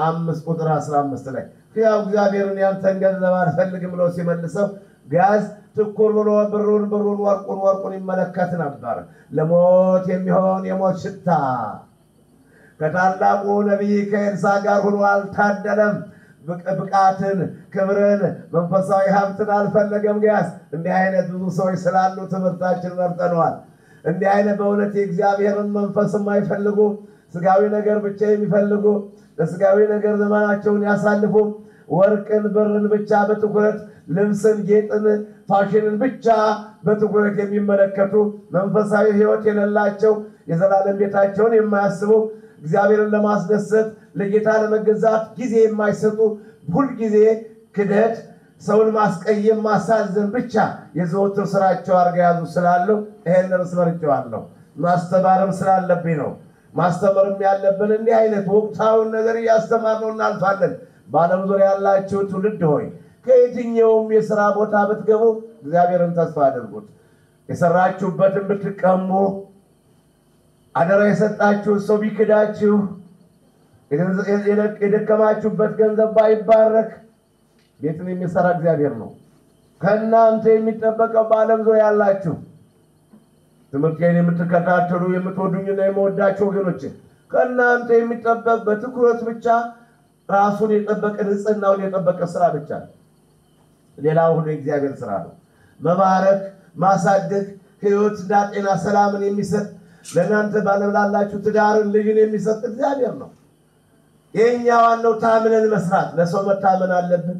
5 ቁጥር 15 ላይ ሕያው እግዚአብሔርን ያንተን ገንዘብ አልፈልግም ብሎ ሲመልሰው ጋዝ ትኩር ብሎ ብሩን ወርቁን ይመለከት ነበር። ለሞት የሚሆን የሞት ሽታ ከታላቁ ነቢይ ከኤልሳዕ ጋር ሆኖ አልታደለም። ብቃትን፣ ክብርን፣ መንፈሳዊ ሀብትን አልፈለገም። ጋዝ እንዲህ አይነት ብዙ ሰዎች ስላሉ ትምህርታችን መርጠነዋል። እንዲህ አይነት በእውነት የእግዚአብሔርን መንፈስ የማይፈልጉ ስጋዊ ነገር ብቻ የሚፈልጉ ለስጋዊ ነገር ዘመናቸውን ያሳልፉ ወርቅን ብርን ብቻ በትኩረት ልብስን ጌጥን ፋሽንን ብቻ በትኩረት የሚመለከቱ መንፈሳዊ ሕይወት የሌላቸው የዘላለም ቤታቸውን የማያስቡ እግዚአብሔርን ለማስደሰት ለጌታ ለመገዛት ጊዜ የማይሰጡ ሁል ጊዜ ክደት ሰውን ማስቀየም ማሳዘን ብቻ የዘወትር ስራቸው አድርገው ያዙ ስላሉ ይሄን ርዕስ መርጬዋለሁ። ማስተማርም ስላለብኝ ነው። ማስተማርም ያለብን እንዲህ አይነት ወቅታዊውን ነገር እያስተማርነው እናልፋለን። በዓለም ዙሪያ ያላችሁ ትውልድ ሆይ ከየትኛውም የሥራ ቦታ ብትገቡ እግዚአብሔርን ተስፋ አድርጉት። የሰራችሁበትን ብትቀሙ አደራ የሰጣችሁ ሰው ቢክዳችሁ የደከማችሁበት ገንዘብ ባይባረክ ቤትን የሚሰራ እግዚአብሔር ነው። ከእናንተ የሚጠበቀው በዓለም ዙሪያ ያላችሁ ትምህርቴን የምትከታተሉ የምትወዱኝና የምወዳችሁ ወገኖች ከእናንተ የሚጠበቅ በትኩረት ብቻ ራሱን የጠበቀ ንጽህናውን የጠበቀ ስራ ብቻ ነው። ሌላው ሁሉ የእግዚአብሔር ስራ ነው። መባረክ፣ ማሳደግ፣ ሕይወትና ጤና ሰላምን የሚሰጥ ለእናንተ ባለም ላላችሁ ትዳርን ልጅን የሚሰጥ እግዚአብሔር ነው። የኛ ዋናው ታምነን መስራት። ለሰው መታመን አለብን።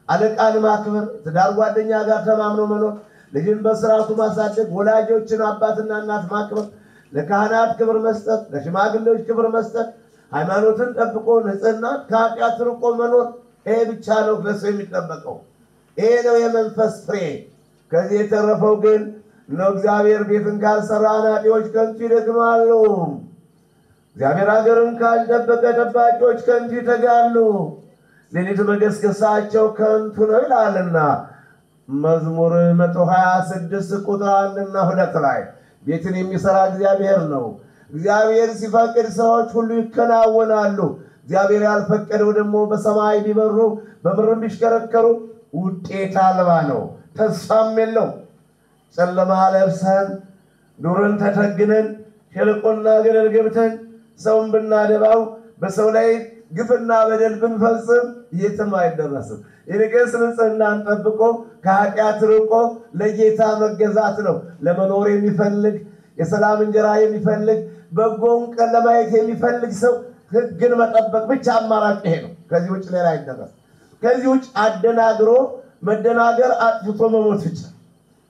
አለቃን ማክበር፣ ትዳር ጓደኛ ጋር ተማምኖ መኖር፣ ልጅን በስርዓቱ ማሳደግ፣ ወላጆችን አባትና እናት ማክበር፣ ለካህናት ክብር መስጠት፣ ለሽማግሌዎች ክብር መስጠት፣ ሃይማኖትን ጠብቆ ንጽህና ከኃጢአት ርቆ መኖር ይሄ ብቻ ነው ለሰው የሚጠበቀው። ይሄ ነው የመንፈስ ፍሬ። ከዚህ የተረፈው ግን ነው እግዚአብሔር ቤትን ካልሰራ አናጢዎች ከንቱ ይደክማሉ። እግዚአብሔር ሀገርን ካልጠበቀ ጠባቂዎች ከንቱ ይተጋሉ። ሌሊት መገስገሳቸው ከንቱ ነው ይላልና መዝሙር 126 ቁጥር 1 እና 2 ላይ ቤትን የሚሰራ እግዚአብሔር ነው። እግዚአብሔር ሲፈቅድ ሰዎች ሁሉ ይከናወናሉ። እግዚአብሔር ያልፈቀደው ደግሞ በሰማይ ቢበሩ በምድር ቢሽከረከሩ ውጤት አልባ ነው፣ ተስፋም የለው። ጨለማ ለብሰን ዱርን ተተግነን ሸለቆና ገደል ገብተን ሰውን ብናደባው በሰው ላይ ግፍና በደል ብንፈጽም የትም አይደረስም። ይልቅስ ንጽህናን ጠብቆ ከኃጢአት ርቆ ለጌታ መገዛት ነው። ለመኖር የሚፈልግ የሰላም እንጀራ የሚፈልግ በጎውን ቀን ለማየት የሚፈልግ ሰው ሕግን መጠበቅ ብቻ አማራጭ ይሄ ነው። ከዚህ ውጭ ሌላ አይደረስ። ከዚህ ውጭ አደናግሮ መደናገር አጥፍቶ መሞት ብቻ፣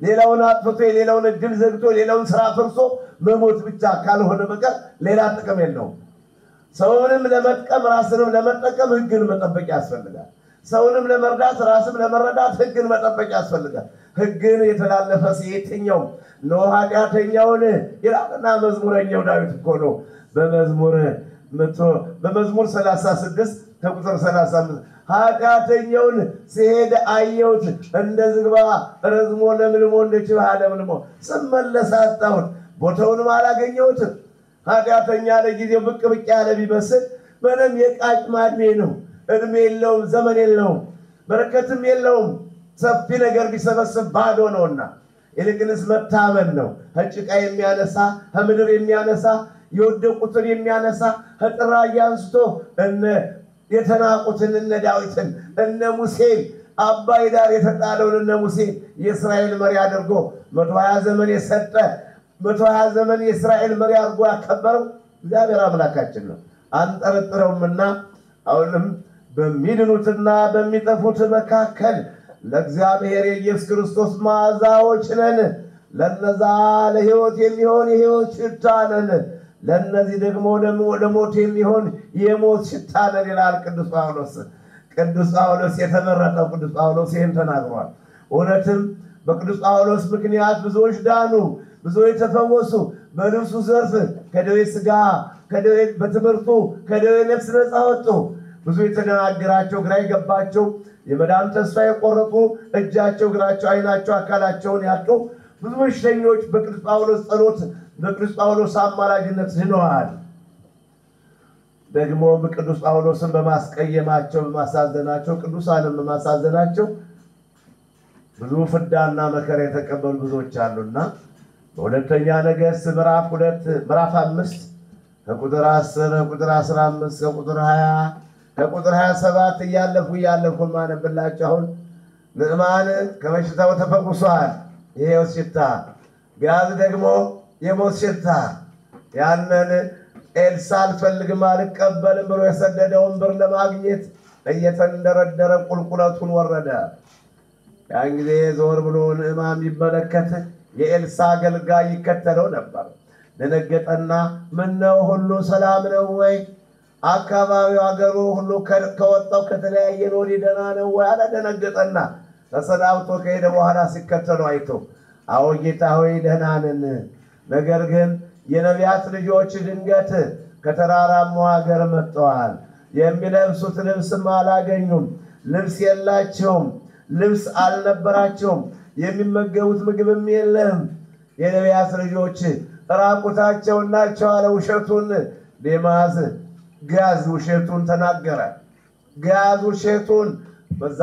ሌላውን አጥፍቶ የሌላውን እድል ዘግቶ የሌላውን ስራ ፍርሶ መሞት ብቻ ካልሆነ በቀር ሌላ ጥቅም የለውም። ሰውንም ለመጥቀም ራስንም ለመጠቀም ሕግን መጠበቅ ያስፈልጋል። ሰውንም ለመርዳት ራስም ለመረዳት ሕግን መጠበቅ ያስፈልጋል። ሕግን የተላለፈ የትኛው ነው ኃጢአተኛውን ይላልና መዝሙረኛው ዳዊት እኮ ነው በመዝሙር 36 ከቁጥር 35 ኃጢአተኛውን ሲሄድ አየሁት እንደ ዝግባ ረዝሞ ለምልሞ እንደ ችብሃ ለምልሞ ስመለስ አጣሁት ቦታውንም አላገኘሁትም። ኃጢአተኛ ለጊዜው ብቅ ያለ ቢመስል ምንም የቃጭ ማድሜ ነው። እድሜ የለውም፣ ዘመን የለውም፣ በረከትም የለውም። ሰፊ ነገር ቢሰበስብ ባዶ ነውና ይልቅንስ መታመን ነው። ከጭቃ የሚያነሳ ከምድር የሚያነሳ የወደቁትን የሚያነሳ ከጥራይ አንስቶ እነ የተናቁትን እነ ዳዊትን እነ ሙሴን አባይ ዳር የተጣለውን እነ ሙሴን የእስራኤል መሪ አድርጎ 120 ዘመን የሰጠ 120 ዘመን የእስራኤል መሪ አድርጎ ያከበረው እግዚአብሔር አምላካችን ነው። አንጠረጥረውምና አሁንም በሚድኑትና በሚጠፉት መካከል ለእግዚአብሔር የኢየሱስ ክርስቶስ መዓዛዎች ነን። ለነዛ ለሕይወት የሚሆን የሕይወት ሽታ ነን፣ ለነዚህ ደግሞ ለሞት የሚሆን የሞት ሽታ ነን ይላል ቅዱስ ጳውሎስ። ቅዱስ ጳውሎስ የተመረጠው ቅዱስ ጳውሎስ ይህን ተናግሯል። እውነትም በቅዱስ ጳውሎስ ምክንያት ብዙዎች ዳኑ፣ ብዙዎች ተፈወሱ። በልብሱ ዘርፍ ከደዌ ሥጋ ከደዌ በትምህርቱ ከደዌ ነፍስ ነፃ ወጡ። ብዙ የተደናገራቸው ግራ የገባቸው የመዳን ተስፋ የቆረጡ እጃቸው እግራቸው አይናቸው አካላቸውን ያጡ ብዙ በሽተኞች በቅዱስ ጳውሎስ ጸሎት በቅዱስ ጳውሎስ አማላጅነት ድነዋል። ደግሞ በቅዱስ ጳውሎስን በማስቀየማቸው በማሳዘናቸው ቅዱሳንን በማሳዘናቸው ብዙ ፍዳና መከራ የተቀበሉ ብዙዎች አሉና በሁለተኛ ነገሥት ምዕራፍ 5 ከቁጥር 10 ከቁጥር 15 ከቁጥር 20 ከቁጥር 27 እያለፉ ማነብላችሁ። አሁን ንዕማን ከበሽታው ተፈውሷል። ይሄው ሽታ ጋዝ ደግሞ የሞት ሽታ ያንን ኤልሳ አልፈልግም አልቀበልም ብሎ የሰደደውን ብር ለማግኘት እየተንደረደረ ቁልቁለቱን ወረደ። ያን ጊዜ ዞር ብሎ ንዕማን ቢመለከት የኤልሳ አገልጋይ ይከተለው ነበር። ደነገጠና ምነው ሁሉ ሰላም ነው ወይ? አካባቢው አገሩ ሁሉ ከወጣው ከተለያየ ነው ደህና ነው ወይ? አለ። ደነገጠና ተሰናብቶ ከሄደ በኋላ ሲከተለው አይቶ አዎ ጌታ ሆይ ደህና ነን፣ ነገር ግን የነቢያት ልጆች ድንገት ከተራራማው ሀገር መጥተዋል። የሚለብሱት ልብስም አላገኙም፣ ልብስ የላቸውም፣ ልብስ አልነበራቸውም፣ የሚመገቡት ምግብም የለም። የነቢያት ልጆች ራቁታቸው ናቸው አለ። ውሸቱን ዴማስ ጋዝ ውሸቱን ተናገረ። ጋዝ ውሸቱን በዛ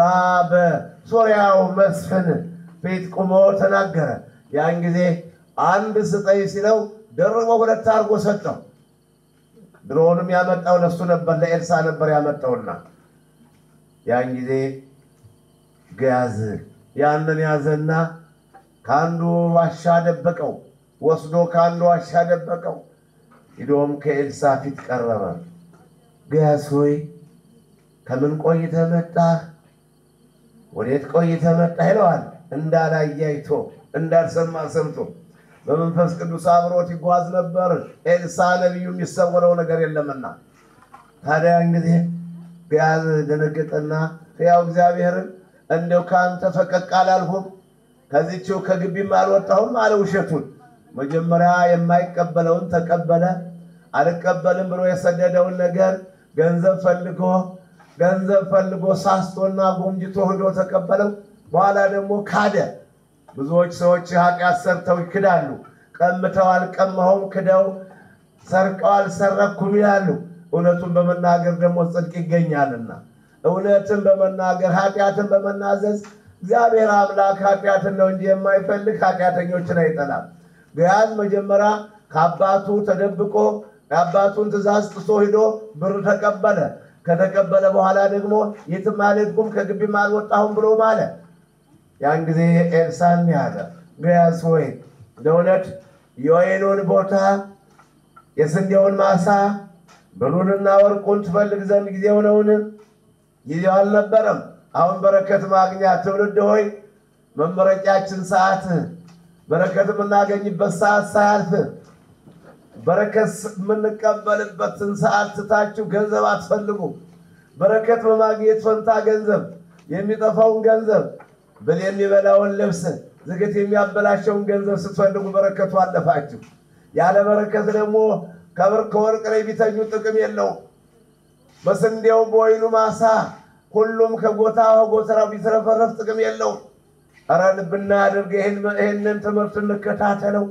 በሶርያው መስፍን ፊት ቆሞ ተናገረ። ያን ጊዜ አንድ ስጠይ ሲለው ደርቦ ሁለት አርጎ ሰጠው። ድሮንም ያመጣው ለሱ ነበር፣ ለኤልሳ ነበር ያመጣውና ያን ጊዜ ጋዝ ያንን ያዘና ካንዱ ዋሻ ደበቀው። ወስዶ ካንዱ ዋሻ ደበቀው። ሄዶም ከኤልሳ ፊት ቀረበ። ጋዝ ሆይ ከምን ቆይተህ መጣህ? ወዴት ቆይተህ መጣህ ይለዋል። እንዳላያይቶ እንዳልሰማ ሰምቶ በመንፈስ ቅዱስ አብሮት ይጓዝ ነበር። ኤልሳ ነብዩ የሚሰወረው ነገር የለምና። ታዲያ እንግዲህ ጋዝ ደነገጠና ያው እግዚአብሔርን እንደው ካንተ ፈቀቅ አላልሁም፣ ከዚህው ከግቢም አልወጣሁም አለ። ውሸቱን መጀመሪያ የማይቀበለውን ተቀበለ። አልቀበልም ብሎ የሰደደውን ነገር ገንዘብ ፈልጎ ሳስቶና ጎምጅቶ ሄዶ ተቀበለው። በኋላ ደግሞ ካደ። ብዙዎች ሰዎች ኃጢአት ሰርተው ይክዳሉ። ቀምተው አልቀማሁም፣ ክደው ሰርቀው አልሰረኩም ይላሉ። እውነቱን በመናገር ደግሞ ጽድቅ ይገኛልና እውነትን በመናገር ኃጢአትን በመናዘዝ እግዚአብሔር አምላክ ኃጢአትን ነው እንጂ የማይፈልግ ኃጢአተኞችን አይጠላም። ጋዝ መጀመሪያ ከአባቱ ተደብቆ የአባቱን ትእዛዝ ጥሶ ሄዶ ብር ተቀበለ። ከተቀበለ በኋላ ደግሞ የትም አልሄድኩም ከግቢም አልወጣሁም ብሎ ማለ። ያን ጊዜ ኤልሳዕ ያለ ጋዝ ሆይ ለእውነት የወይኑን ቦታ የስንዴውን ማሳ ብሩንና ወርቁን ትፈልግ ዘንድ ጊዜው ነውን? ጊዜው አልነበረም። አሁን በረከት ማግኛ ትውልድ ሆይ መመረቂያችን ሰዓት በረከት የምናገኝበት ሰዓት ሳያልፍ በረከት የምንቀበልበትን ሰዓት ትታችሁ ገንዘብ አትፈልጉ። በረከት በማግኘት ፈንታ ገንዘብ የሚጠፋውን ገንዘብ ብል የሚበላውን ልብስ ዝግት የሚያበላሸውን ገንዘብ ስትፈልጉ በረከቱ አለፋችሁ። ያለ በረከት ደግሞ ከብር ከወርቅ ላይ ቢተኙ ጥቅም የለውም። በስንዴው በወይኑ ማሳ ሁሉም ከጎተራው ቢትረፈረፍ ጥቅም የለውም። ኧረ ልብና አድርግ ይሄንን ትምህርት እንከታተለው።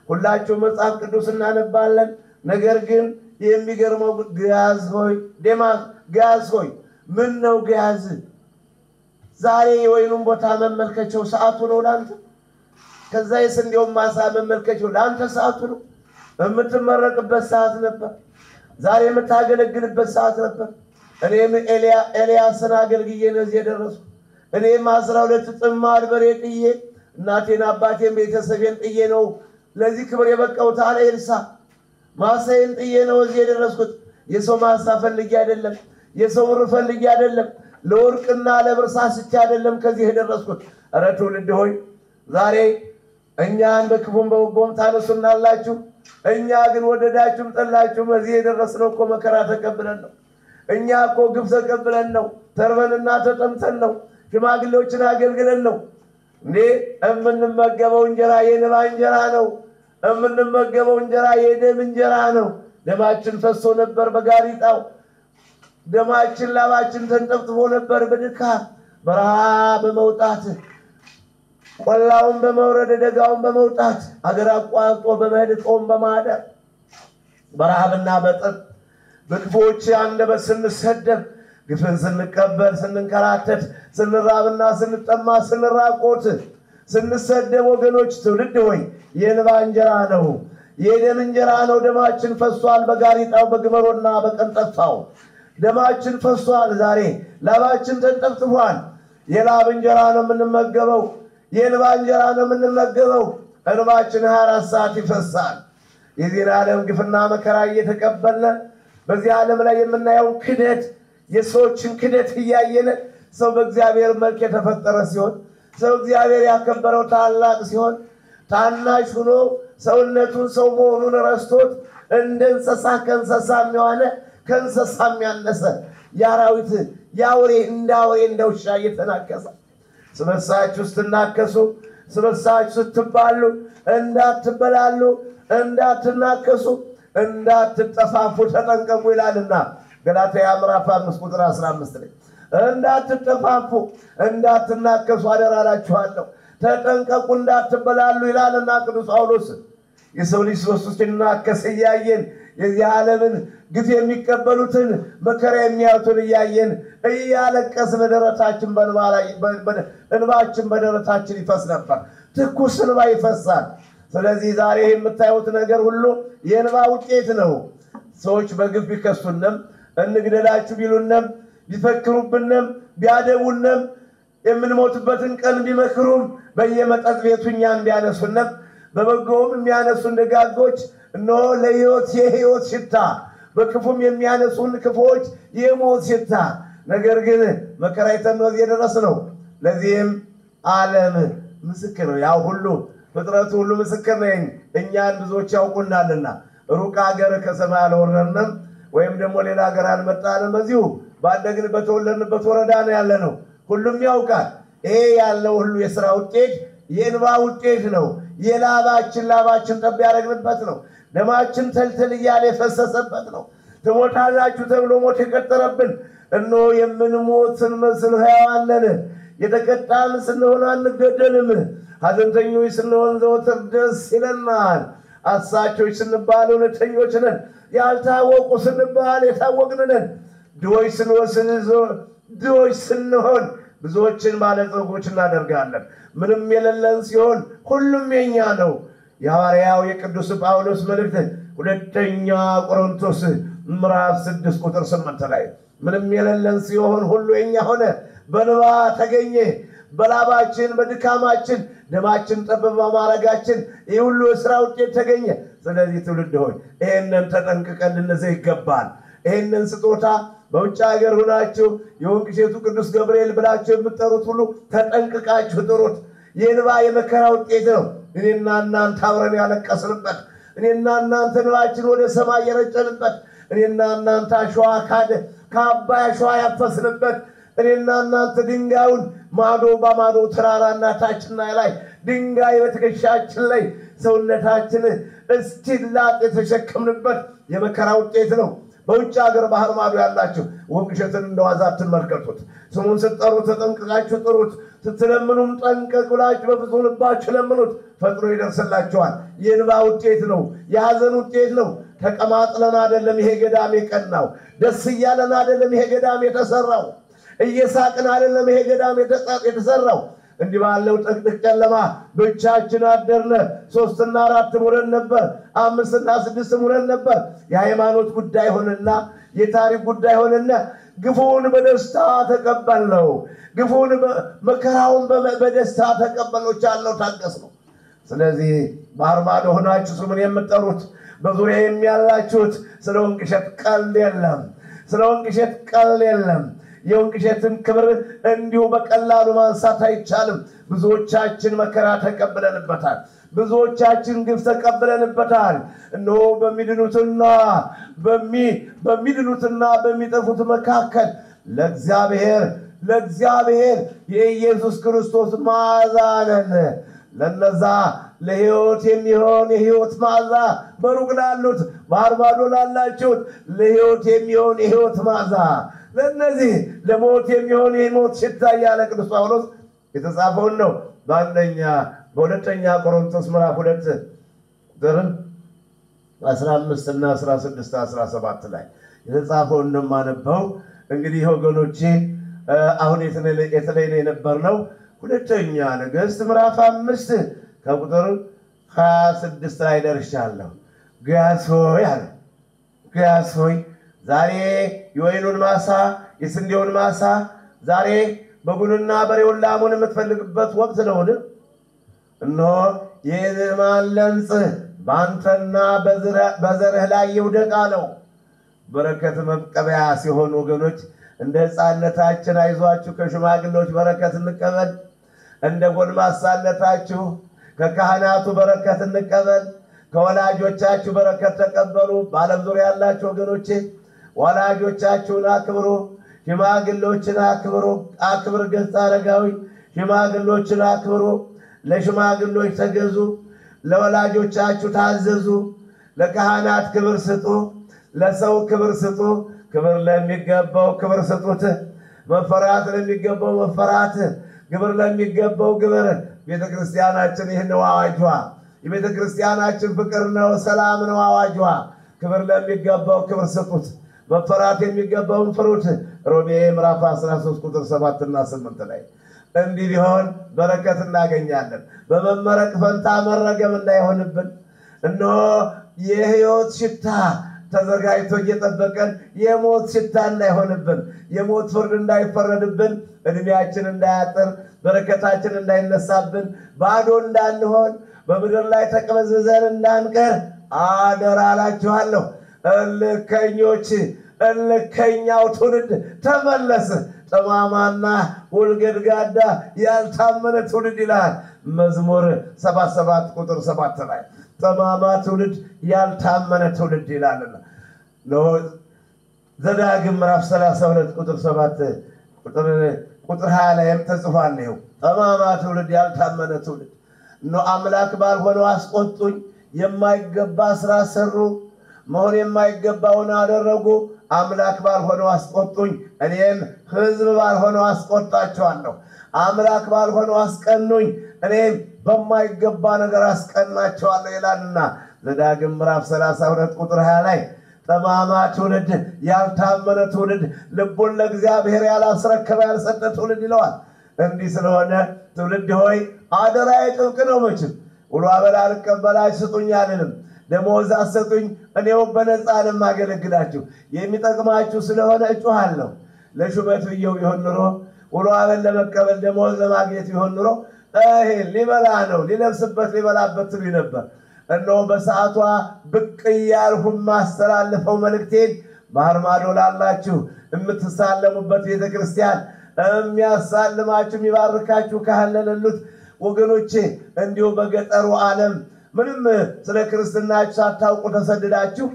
ሁላችሁ መጽሐፍ ቅዱስ እናነባለን። ነገር ግን የሚገርመው ጋዝ ሆይ ዴማስ ጋዝ ሆይ ምን ነው ጋዝ? ዛሬ የወይኑን ቦታ መመልከቻው ሰዓቱ ነው ላንተ። ከዛ የስንዴውን ማሳ መመልከቻው ላንተ ሰዓቱ ነው። የምትመረቅበት ሰዓት ነበር። ዛሬ የምታገለግልበት ሰዓት ነበር። እኔም ኤልያስን አገልግዬ ነው እዚህ የደረስኩ። እኔም 12 ጥማድ በሬ ጥዬ እናቴን አባቴን ቤተሰቤን ጥዬ ነው ለዚህ ክብር የበቃሁት አለ ኤልሳዕ። ማሳዬን ጥዬ ነው እዚህ የደረስኩት። የሰው ማሳ ፈልጌ አይደለም፣ የሰው ብር ፈልጌ አይደለም፣ ለወርቅና ለብር ሳስቼ አይደለም ከዚህ የደረስኩት። ኧረ ትውልድ ሆይ ዛሬ እኛን በክፉም በበጎም ታነሱናላችሁ። እኛ ግን ወደዳችሁም ጠላችሁም እዚህ የደረስነው እኮ መከራ ተቀብለን ነው። እኛ እኮ ግፍ ተቀብለን ነው። ተርበንና ተጠምተን ነው። ሽማግሌዎችን አገልግለን ነው። እንዴ የምንመገበው እንጀራ የንባ እንጀራ ነው። የምንመገበው እንጀራ የደም እንጀራ ነው። ደማችን ፈሶ ነበር በጋሪጣው። ደማችን ላባችን ተንጠፍጥፎ ነበር በድካም በረሃ በመውጣት ቆላውን በመውረድ ደጋውን በመውጣት አገር አቋርጦ በመሄድ ጾም በማደር በረሃብና በጥም በክፉዎች አንደበት ስንሰደብ ግፍን ስንቀበል ስንንከራተት ስንራብና ስንጠማ ስንራቆት ስንሰደብ ወገኖች ትውልድ ሆይ የእንባ እንጀራ ነው የደም እንጀራ ነው ደማችን ፈሷል በጋሪጣው በግመሮና በቀንጠፋው ደማችን ፈሷል ዛሬ ላባችን ተንጠፍጥፏል የላብ እንጀራ ነው የምንመገበው የእንባ እንጀራ ነው የምንመገበው እንባችን 24 ሰዓት ይፈሳል የዚህ ዓለም ግፍና መከራ እየተቀበልን በዚህ ዓለም ላይ የምናየው ክደት የሰዎችን ክደት እያየን ሰው በእግዚአብሔር መልክ የተፈጠረ ሲሆን ሰው እግዚአብሔር ያከበረው ታላቅ ሲሆን ታናሽ ሆኖ ሰውነቱን ሰው መሆኑን ረስቶት እንደ እንስሳ ከእንስሳ የሚሆነ ከእንስሳ የሚያነሰ ያራዊት ያውሬ እንዳውሬ እንደውሻ እየተናከሰ ስበሳችሁ ስትናከሱ ስበሳችሁ ስትባሉ እንዳትበላሉ እንዳትናከሱ እንዳትጠፋፉ ተጠንቀቁ ይላልና ገላትያ ምዕራፍ 5 ቁጥር 15 ላይ እንዳትጠፋፉ እንዳትናከሱ አደራላችኋለሁ ተጠንቀቁ እንዳትበላሉ ይላልና ቅዱስ ጳውሎስ የሰው ልጅ ሶስት ሲናከስ ያየን የዚህ ዓለምን ግፍ የሚቀበሉትን መከራ የሚያዩትን ያየን እያለቀስን ደረታችን እንባችን በደረታችን ይፈስ ነበር ትኩስ እንባ ይፈሳል ስለዚህ ዛሬ የምታዩት ነገር ሁሉ የእንባ ውጤት ነው ሰዎች በግፍ ቢከሱንም እንግደላችሁ ቢሉንም ቢፈክሩብንም ቢያደቡንም የምንሞትበትን ቀን ቢመክሩም በየመጠጥ ቤቱኛን ቢያነሱንም በበጎም የሚያነሱን ደጋጎች እነሆ ለሕይወት የሕይወት ሽታ በክፉም የሚያነሱን ክፉዎች የሞት ሽታ ነገር ግን መከራ የተነወዝ የደረስ ነው ለዚህም ዓለም ምስክር ነው ያው ሁሉ ፍጥረቱ ሁሉ ምስክር ነኝ እኛን ብዙዎች ያውቁናልና ሩቅ ሀገር ከሰማይ አልወረድንም ወይም ደግሞ ሌላ ሀገር አልመጣንም በዚሁ ባደግን በተወለድንበት ወረዳ ነው ያለነው ሁሉም ያውቃል ይሄ ያለው ሁሉ የሥራ ውጤት የእንባ ውጤት ነው ላባችን ጠብ ያደረግንበት ነው ደማችን ተልተል እያለ የፈሰሰበት ነው ትሞታላችሁ ተብሎ ሞት የቀጠረብን እነሆ የምንሞትን መስል ሕያዋን ነን የተቀጣን ስንሆን አንገደልም ሐዘንተኞች ስንሆን ዘወትር ደስ ይለናል አሳቾች ስንባል እውነተኞች ነን ያልታወቁ ስንባል የታወቅን ነን ድሆች ስንሆን ብዙዎችን ባለጸጎች እናደርጋለን ምንም የሌለን ሲሆን ሁሉም የኛ ነው የሐዋርያው የቅዱስ ጳውሎስ መልእክት ሁለተኛ ቆሮንቶስ ምዕራፍ 6 ቁጥር 8 ላይ ምንም የሌለን ሲሆን ሁሉ የኛ ሆነ በንባ ተገኘ በላባችን በድካማችን ደማችን ጠበብ በማረጋችን ይሁሉ የሥራ ውጤት ተገኘ ስለዚህ ትውልድ ሆይ ይሄንን ተጠንቅቀን ልንይዘው ይገባል ይሄንን ስጦታ በውጭ ሀገር ሆናችሁ የወንቅሸቱ ቅዱስ ገብርኤል ብላችሁ የምትጠሩት ሁሉ ተጠንቅቃችሁ ጥሩት የንባ የመከራ ውጤት ነው እኔና እናንተ አብረን ያለቀስንበት እኔና እናንተ ንባችን ወደ ሰማይ የረጨንበት እኔና እናንተ አሸዋ ከአባይ አሸዋ ያፈስንበት እኔና እናንተ ድንጋዩን ማዶ በማዶ ተራራና ታችና ላይ ድንጋይ በትከሻችን ላይ ሰውነታችን እስኪላጥ የተሸከምንበት የመከራ ውጤት ነው በውጭ ሀገር ባህር ማዶ ያላችሁ ወንቅሸትን እንደዋዛ አትመልከቱት ስሙን ስትጠሩት ተጠንቅቃችሁ ጥሩት ስትለምኑም ጠንቀቅ ብላችሁ በፍጹም ልባችሁ ለምኑት ፈጥኖ ይደርስላችኋል የእንባ ውጤት ነው የሐዘን ውጤት ነው ተቀማጥለን አይደለም ይሄ ገዳም የቀናው ደስ እያለን አይደለም ይሄ ገዳም የተሰራው እየሳቅን አይደለም ይሄ ገዳም የተሰራው እንዲህ ባለው ጥቅጥቅ ጨለማ ብቻችን አደርነ 3 እና 4 ሙረን ነበር 5 እና 6 ሙረን ነበር የሃይማኖት ጉዳይ ሆነና የታሪክ ጉዳይ ሆነና ግፉን በደስታ ተቀበልነው ግፉን መከራውን በደስታ ተቀበሎቻለሁ ታገስነው ስለዚህ ባህር ማዶ ሆናችሁ ስሙን የምትጠሩት በዙሪያ የሚያላችሁት ስለ ወንቅሸት ቀልድ የለም የወንቅሸትን ክብር እንዲሁ በቀላሉ ማንሳት አይቻልም ብዙዎቻችን መከራ ተቀበለንበታል ብዙዎቻችን ግፍ ተቀበለንበታል እነሆ በሚድኑትና በሚጠፉት መካከል ለእግዚአብሔር የኢየሱስ ክርስቶስ መዓዛ ነን ለነዛ ለሕይወት የሚሆን የሕይወት መዓዛ በሩቅ ላሉት ባህር ማዶ ላላችሁት ለሕይወት የሚሆን የሕይወት መዓዛ ለነዚህ ለሞት የሚሆን የሞት ሽታ ያለ ቅዱስ ጳውሎስ የተጻፈው ነው። በሁለተኛ ቆሮንቶስ ምዕራፍ 2 ቁጥር 15 እና 16 17 ላይ የተጻፈው ነው ማነበው። እንግዲህ ወገኖቼ አሁን የተለየ የነበርነው ሁለተኛ ነገሥት ምዕራፍ 5 ከቁጥር 26 ላይ ደርሻለሁ። ገያስ ሆይ ዛሬ የወይኑን ማሳ የስንዴውን ማሳ ዛሬ በጉንና በሬውን ላሙን የምትፈልግበት ወቅት ነውን? እነሆ የንዕማን ለምጽ በአንተና በዘርህ ላይ ይውደቅ አለው። በረከት መቀበያ ሲሆን ወገኖች እንደ ሕፃንነታችን አይዟችሁ ከሽማግሌዎች በረከት እንቀበል፣ እንደ ጎልማሳነታችሁ ከካህናቱ በረከት እንቀበል፣ ከወላጆቻችሁ በረከት ተቀበሉ። በዓለም ዙሪያ ያላችሁ ወገኖቼ ወላጆቻችሁን አክብሩ፣ ሽማግሌዎችን አክብሩ። አክብር ገጸ አረጋዊ ሽማግሌዎችን አክብሩ። ለሽማግሌዎች ተገዙ፣ ለወላጆቻችሁ ታዘዙ፣ ለካህናት ክብር ስጡ፣ ለሰው ክብር ስጡ። ክብር ለሚገባው ክብር ስጡት፣ መፈራት ለሚገባው መፈራት፣ ግብር ለሚገባው ግብር። ቤተክርስቲያናችን ይህን ነው አዋጇ። የቤተክርስቲያናችን ፍቅር ነው፣ ሰላም ነው አዋጇ። ክብር ለሚገባው ክብር ስጡት፣ መፈራት የሚገባውን ፍሩት። ሮሜ ምዕራፍ 13 ቁጥር 7 እና 8 ላይ እንዲህ ቢሆን በረከት እናገኛለን። በመመረቅ ፈንታ መረገም እንዳይሆንብን እነሆ የሕይወት ሽታ ተዘጋጅቶ እየጠበቀን የሞት ሽታ እንዳይሆንብን፣ የሞት ፍርድ እንዳይፈረድብን፣ እድሜያችን እንዳያጥር፣ በረከታችን እንዳይነሳብን፣ ባዶ እንዳንሆን፣ በምድር ላይ ተቅበዝብዘን እንዳንቀር አደራ እላችኋለሁ። እልከኛው ትውልድ ተመለስ፣ ጠማማና ውልገድጋዳ ያልታመነ ትውልድ ይላል መዝሙር 77 ቁጥር 7 ላይ። ጠማማ ትውልድ ያልታመነ ትውልድ ይላልና ዘዳግም ምዕራፍ 32 ቁጥር 7 ቁጥር 20 ላይም ተጽፏል። ነው ጠማማ ትውልድ ያልታመነ ትውልድ ነው። አምላክ ባልሆነው አስቆጡኝ፣ የማይገባ ስራ ሰሩ፣ መሆን የማይገባውን አደረጉ። አምላክ ባልሆነው አስቆጡኝ፣ እኔም ሕዝብ ባልሆነው አስቆጣቸዋለሁ። አምላክ ባልሆነው አስቀኑኝ፣ እኔም በማይገባ ነገር አስቀናቸዋለሁ ይላልና ዘዳግም ምዕራፍ 32 ቁጥር 20 ላይ ጠማማ ትውልድ ያልታመነ ትውልድ ልቡን ለእግዚአብሔር ያላስረከበ ያልሰጠ ትውልድ ይለዋል። እንዲህ ስለሆነ ትውልድ ሆይ አደራዬ ጥብቅ ነው። መቼም ውሎ አበል አልቀበላችሁ ስጡኝ አልልም፣ ደሞዝ አሰጡኝ፣ እኔው በነፃ ለማገለግላችሁ የሚጠቅማችሁ ስለሆነ እጮሃለሁ። ለሹመት ብየው ቢሆን ኑሮ ውሎ አበል ለመቀበል ደሞዝ ለማግኘት ቢሆን ኑሮ ሊበላ ነው ሊለብስበት ሊበላበት ትሉ ነበር። እነሆ በሰዓቷ ብቅ እያልሁ ማስተላለፈው መልእክቴን ባህር ማዶ ላላችሁ የምትሳለሙበት ቤተክርስቲያን የሚያሳልማችሁ የሚባርካችሁ ካህን ለሌሉት ወገኖቼ እንዲሁ በገጠሩ ዓለም ምንም ስለ ክርስትናችሁ ሳታውቁ ተሰደዳችሁ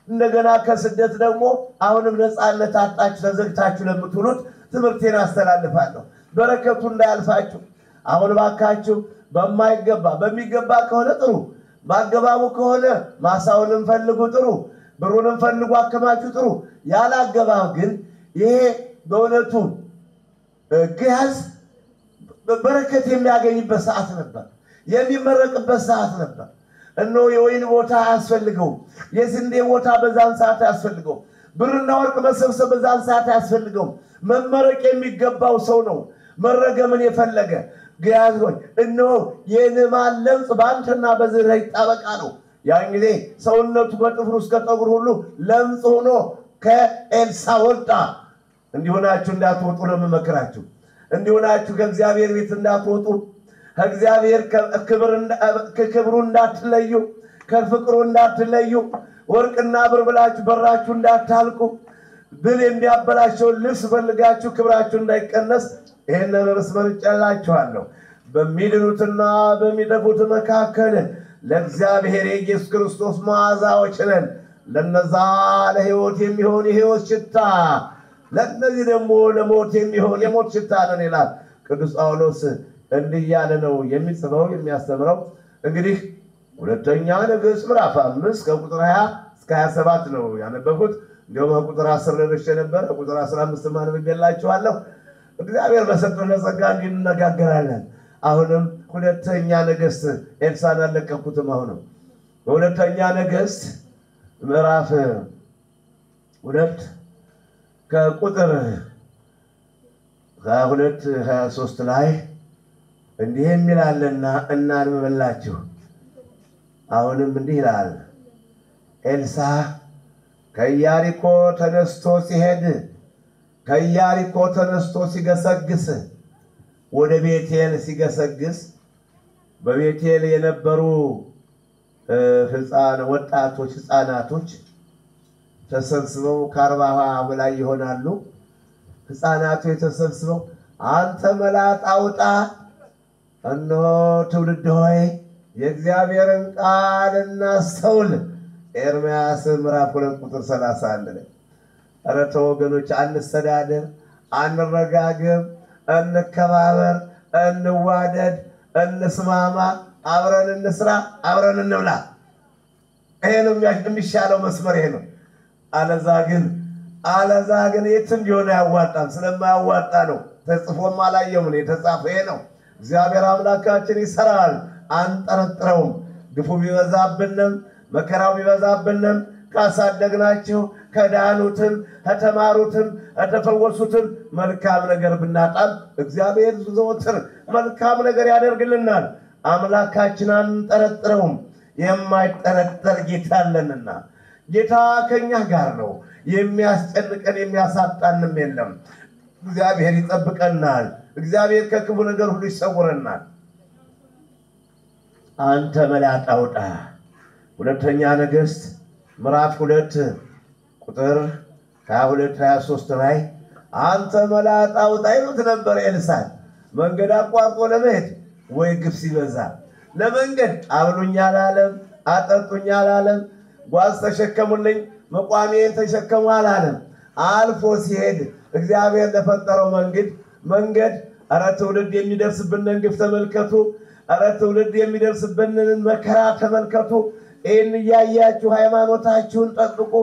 እንደገና ከስደት ደግሞ አሁንም ነፃነት አጣችሁ ተዘግታችሁ ለምትውሉት ትምህርቴን አስተላልፋለሁ። በረከቱ እንዳያልፋችሁ አሁን ባካችሁ በሚገባ ከሆነ ጥሩ፣ ባገባቡ ከሆነ ማሳውንም ፈልጉ ጥሩ፣ ብሩንም ፈልጉ አከማችሁ ጥሩ። ያላገባብ ግን ይሄ በእውነቱ ግያዝ በረከት የሚያገኝበት ሰዓት ነበር፣ የሚመረቅበት ሰዓት ነበር። እነሆ የወይን ቦታ አያስፈልገው፣ የስንዴ ቦታ በዛን ሰዓት አያስፈልገው፣ ብርና ወርቅ መሰብሰብ በዛን ሰዓት አያስፈልገው። መመረቅ የሚገባው ሰው ነው መረገምን የፈለገ። ግያዝ ሆይ እነሆ የንዕማን ለምጽ በአንተና በዘርህ ላይ ይጣበቃ ነው። ያን ጊዜ ሰውነቱ ከጥፍሩ እስከ ጠጉር ሁሉ ለምጽ ሆኖ ከኤልሳ ወጣ። እንዲሆናችሁ እንዳትወጡ ነው የምመክራችሁ። እንዲሆናችሁ ከእግዚአብሔር ቤት እንዳትወጡ፣ ከእግዚአብሔር ከክብሩ እንዳትለዩ፣ ከፍቅሩ እንዳትለዩ፣ ወርቅና ብር ብላችሁ በራችሁ እንዳታልቁ፣ ብል የሚያበላሸውን ልብስ ፈልጋችሁ ክብራችሁ እንዳይቀነስ ይህንን ርዕስ መርጬላችኋለሁ። በሚድኑትና በሚጠፉት መካከል ለእግዚአብሔር የኢየሱስ ክርስቶስ መዓዛዎች ነን። ለነዛ ለሕይወት የሚሆን የሕይወት ሽታ፣ ለእነዚህ ደግሞ ለሞት የሚሆን የሞት ሽታ ነን ይላል ቅዱስ ጳውሎስ። እንዲህ እያለ ነው የሚጽፈው የሚያስተምረው። እንግዲህ ሁለተኛ ነገሥት ምዕራፍ 5 ከቁጥር 20 እስከ 27 ነው ያነበብኩት። እንደውም ቁጥር 10 ለብሼ ነበር ቁጥር 15 ማን ብዬላችኋለሁ እግዚአብሔር በሰጠን ጸጋ እንነጋገራለን አሁንም ሁለተኛ ነገሥት ኤልሳዕን አለቀኩትም አሁንም በሁለተኛ ነገሥት ምዕራፍ 2 ከቁጥር 23 ላይ እንዲህ የሚላልና እናንብብላችሁ አሁንም እንዲህ ይላል ኤልሳዕ ከኢያሪኮ ተነስቶ ሲገሰግስ ወደ ቤቴል ሲገሰግስ በቤቴል የነበሩ ህፃናቶች ተሰብስበው ከ40 በላይ ይሆናሉ ህፃናቱ የተሰብስበው አንተ መላጣ አውጣ እነሆ ትውልድ ሆይ የእግዚአብሔርን ቃል እናስተውል ኤርምያስ ምዕራፍ 2 ቁጥር 31 ላይ ኧረ ተው ወገኖች አንሰዳደር አንረጋገም እንከባበር እንዋደድ እንስማማ አብረን እንስራ አብረን እንብላ ይሄ ነው የሚሻለው መስመር ይሄ ነው አለዛ ግን የትም ቢሆን ያዋጣም ስለማያዋጣ ነው ተጽፎም አላየም ነው የተጻፈ ይሄ ነው እግዚአብሔር አምላካችን ይሰራል አንጠረጥረውም ግፉ ቢበዛብንም መከራው ቢበዛብንም ካሳደግናቸው ከዳኑትም ከተማሩትም ከተፈወሱትም መልካም ነገር ብናጣም እግዚአብሔር ዘወትር መልካም ነገር ያደርግልናል አምላካችን አንጠረጥረውም የማይጠረጠር ጌታ አለንና ጌታ ከኛ ጋር ነው የሚያስጨንቀን የሚያሳጣንም የለም እግዚአብሔር ይጠብቀናል እግዚአብሔር ከክፉ ነገር ሁሉ ይሰውረናል አንተ መላጣ አውጣ ሁለተኛ ነገሥት ምዕራፍ 2 ቁጥር 22-23 ላይ አንተ መላጣ አውጣ ይሉት ነበር ኤልሳዕ መንገድ አቋርጦ ለመሄድ ወይ ግፍ ሲበዛ ለመንገድ አብሉኝ አላለም አጠጡኝ አላለም ጓዝ ተሸከሙልኝ መቋሚያን ተሸከሙ አላለም አልፎ ሲሄድ እግዚአብሔር ለፈጠረው መንገድ ኧረ ትውልድ የሚደርስብንን ግፍ ተመልከቱ ኧረ ትውልድ የሚደርስብንን መከራ ተመልከቱ ይህን እያያችሁ ሃይማኖታችሁን ጠብቁ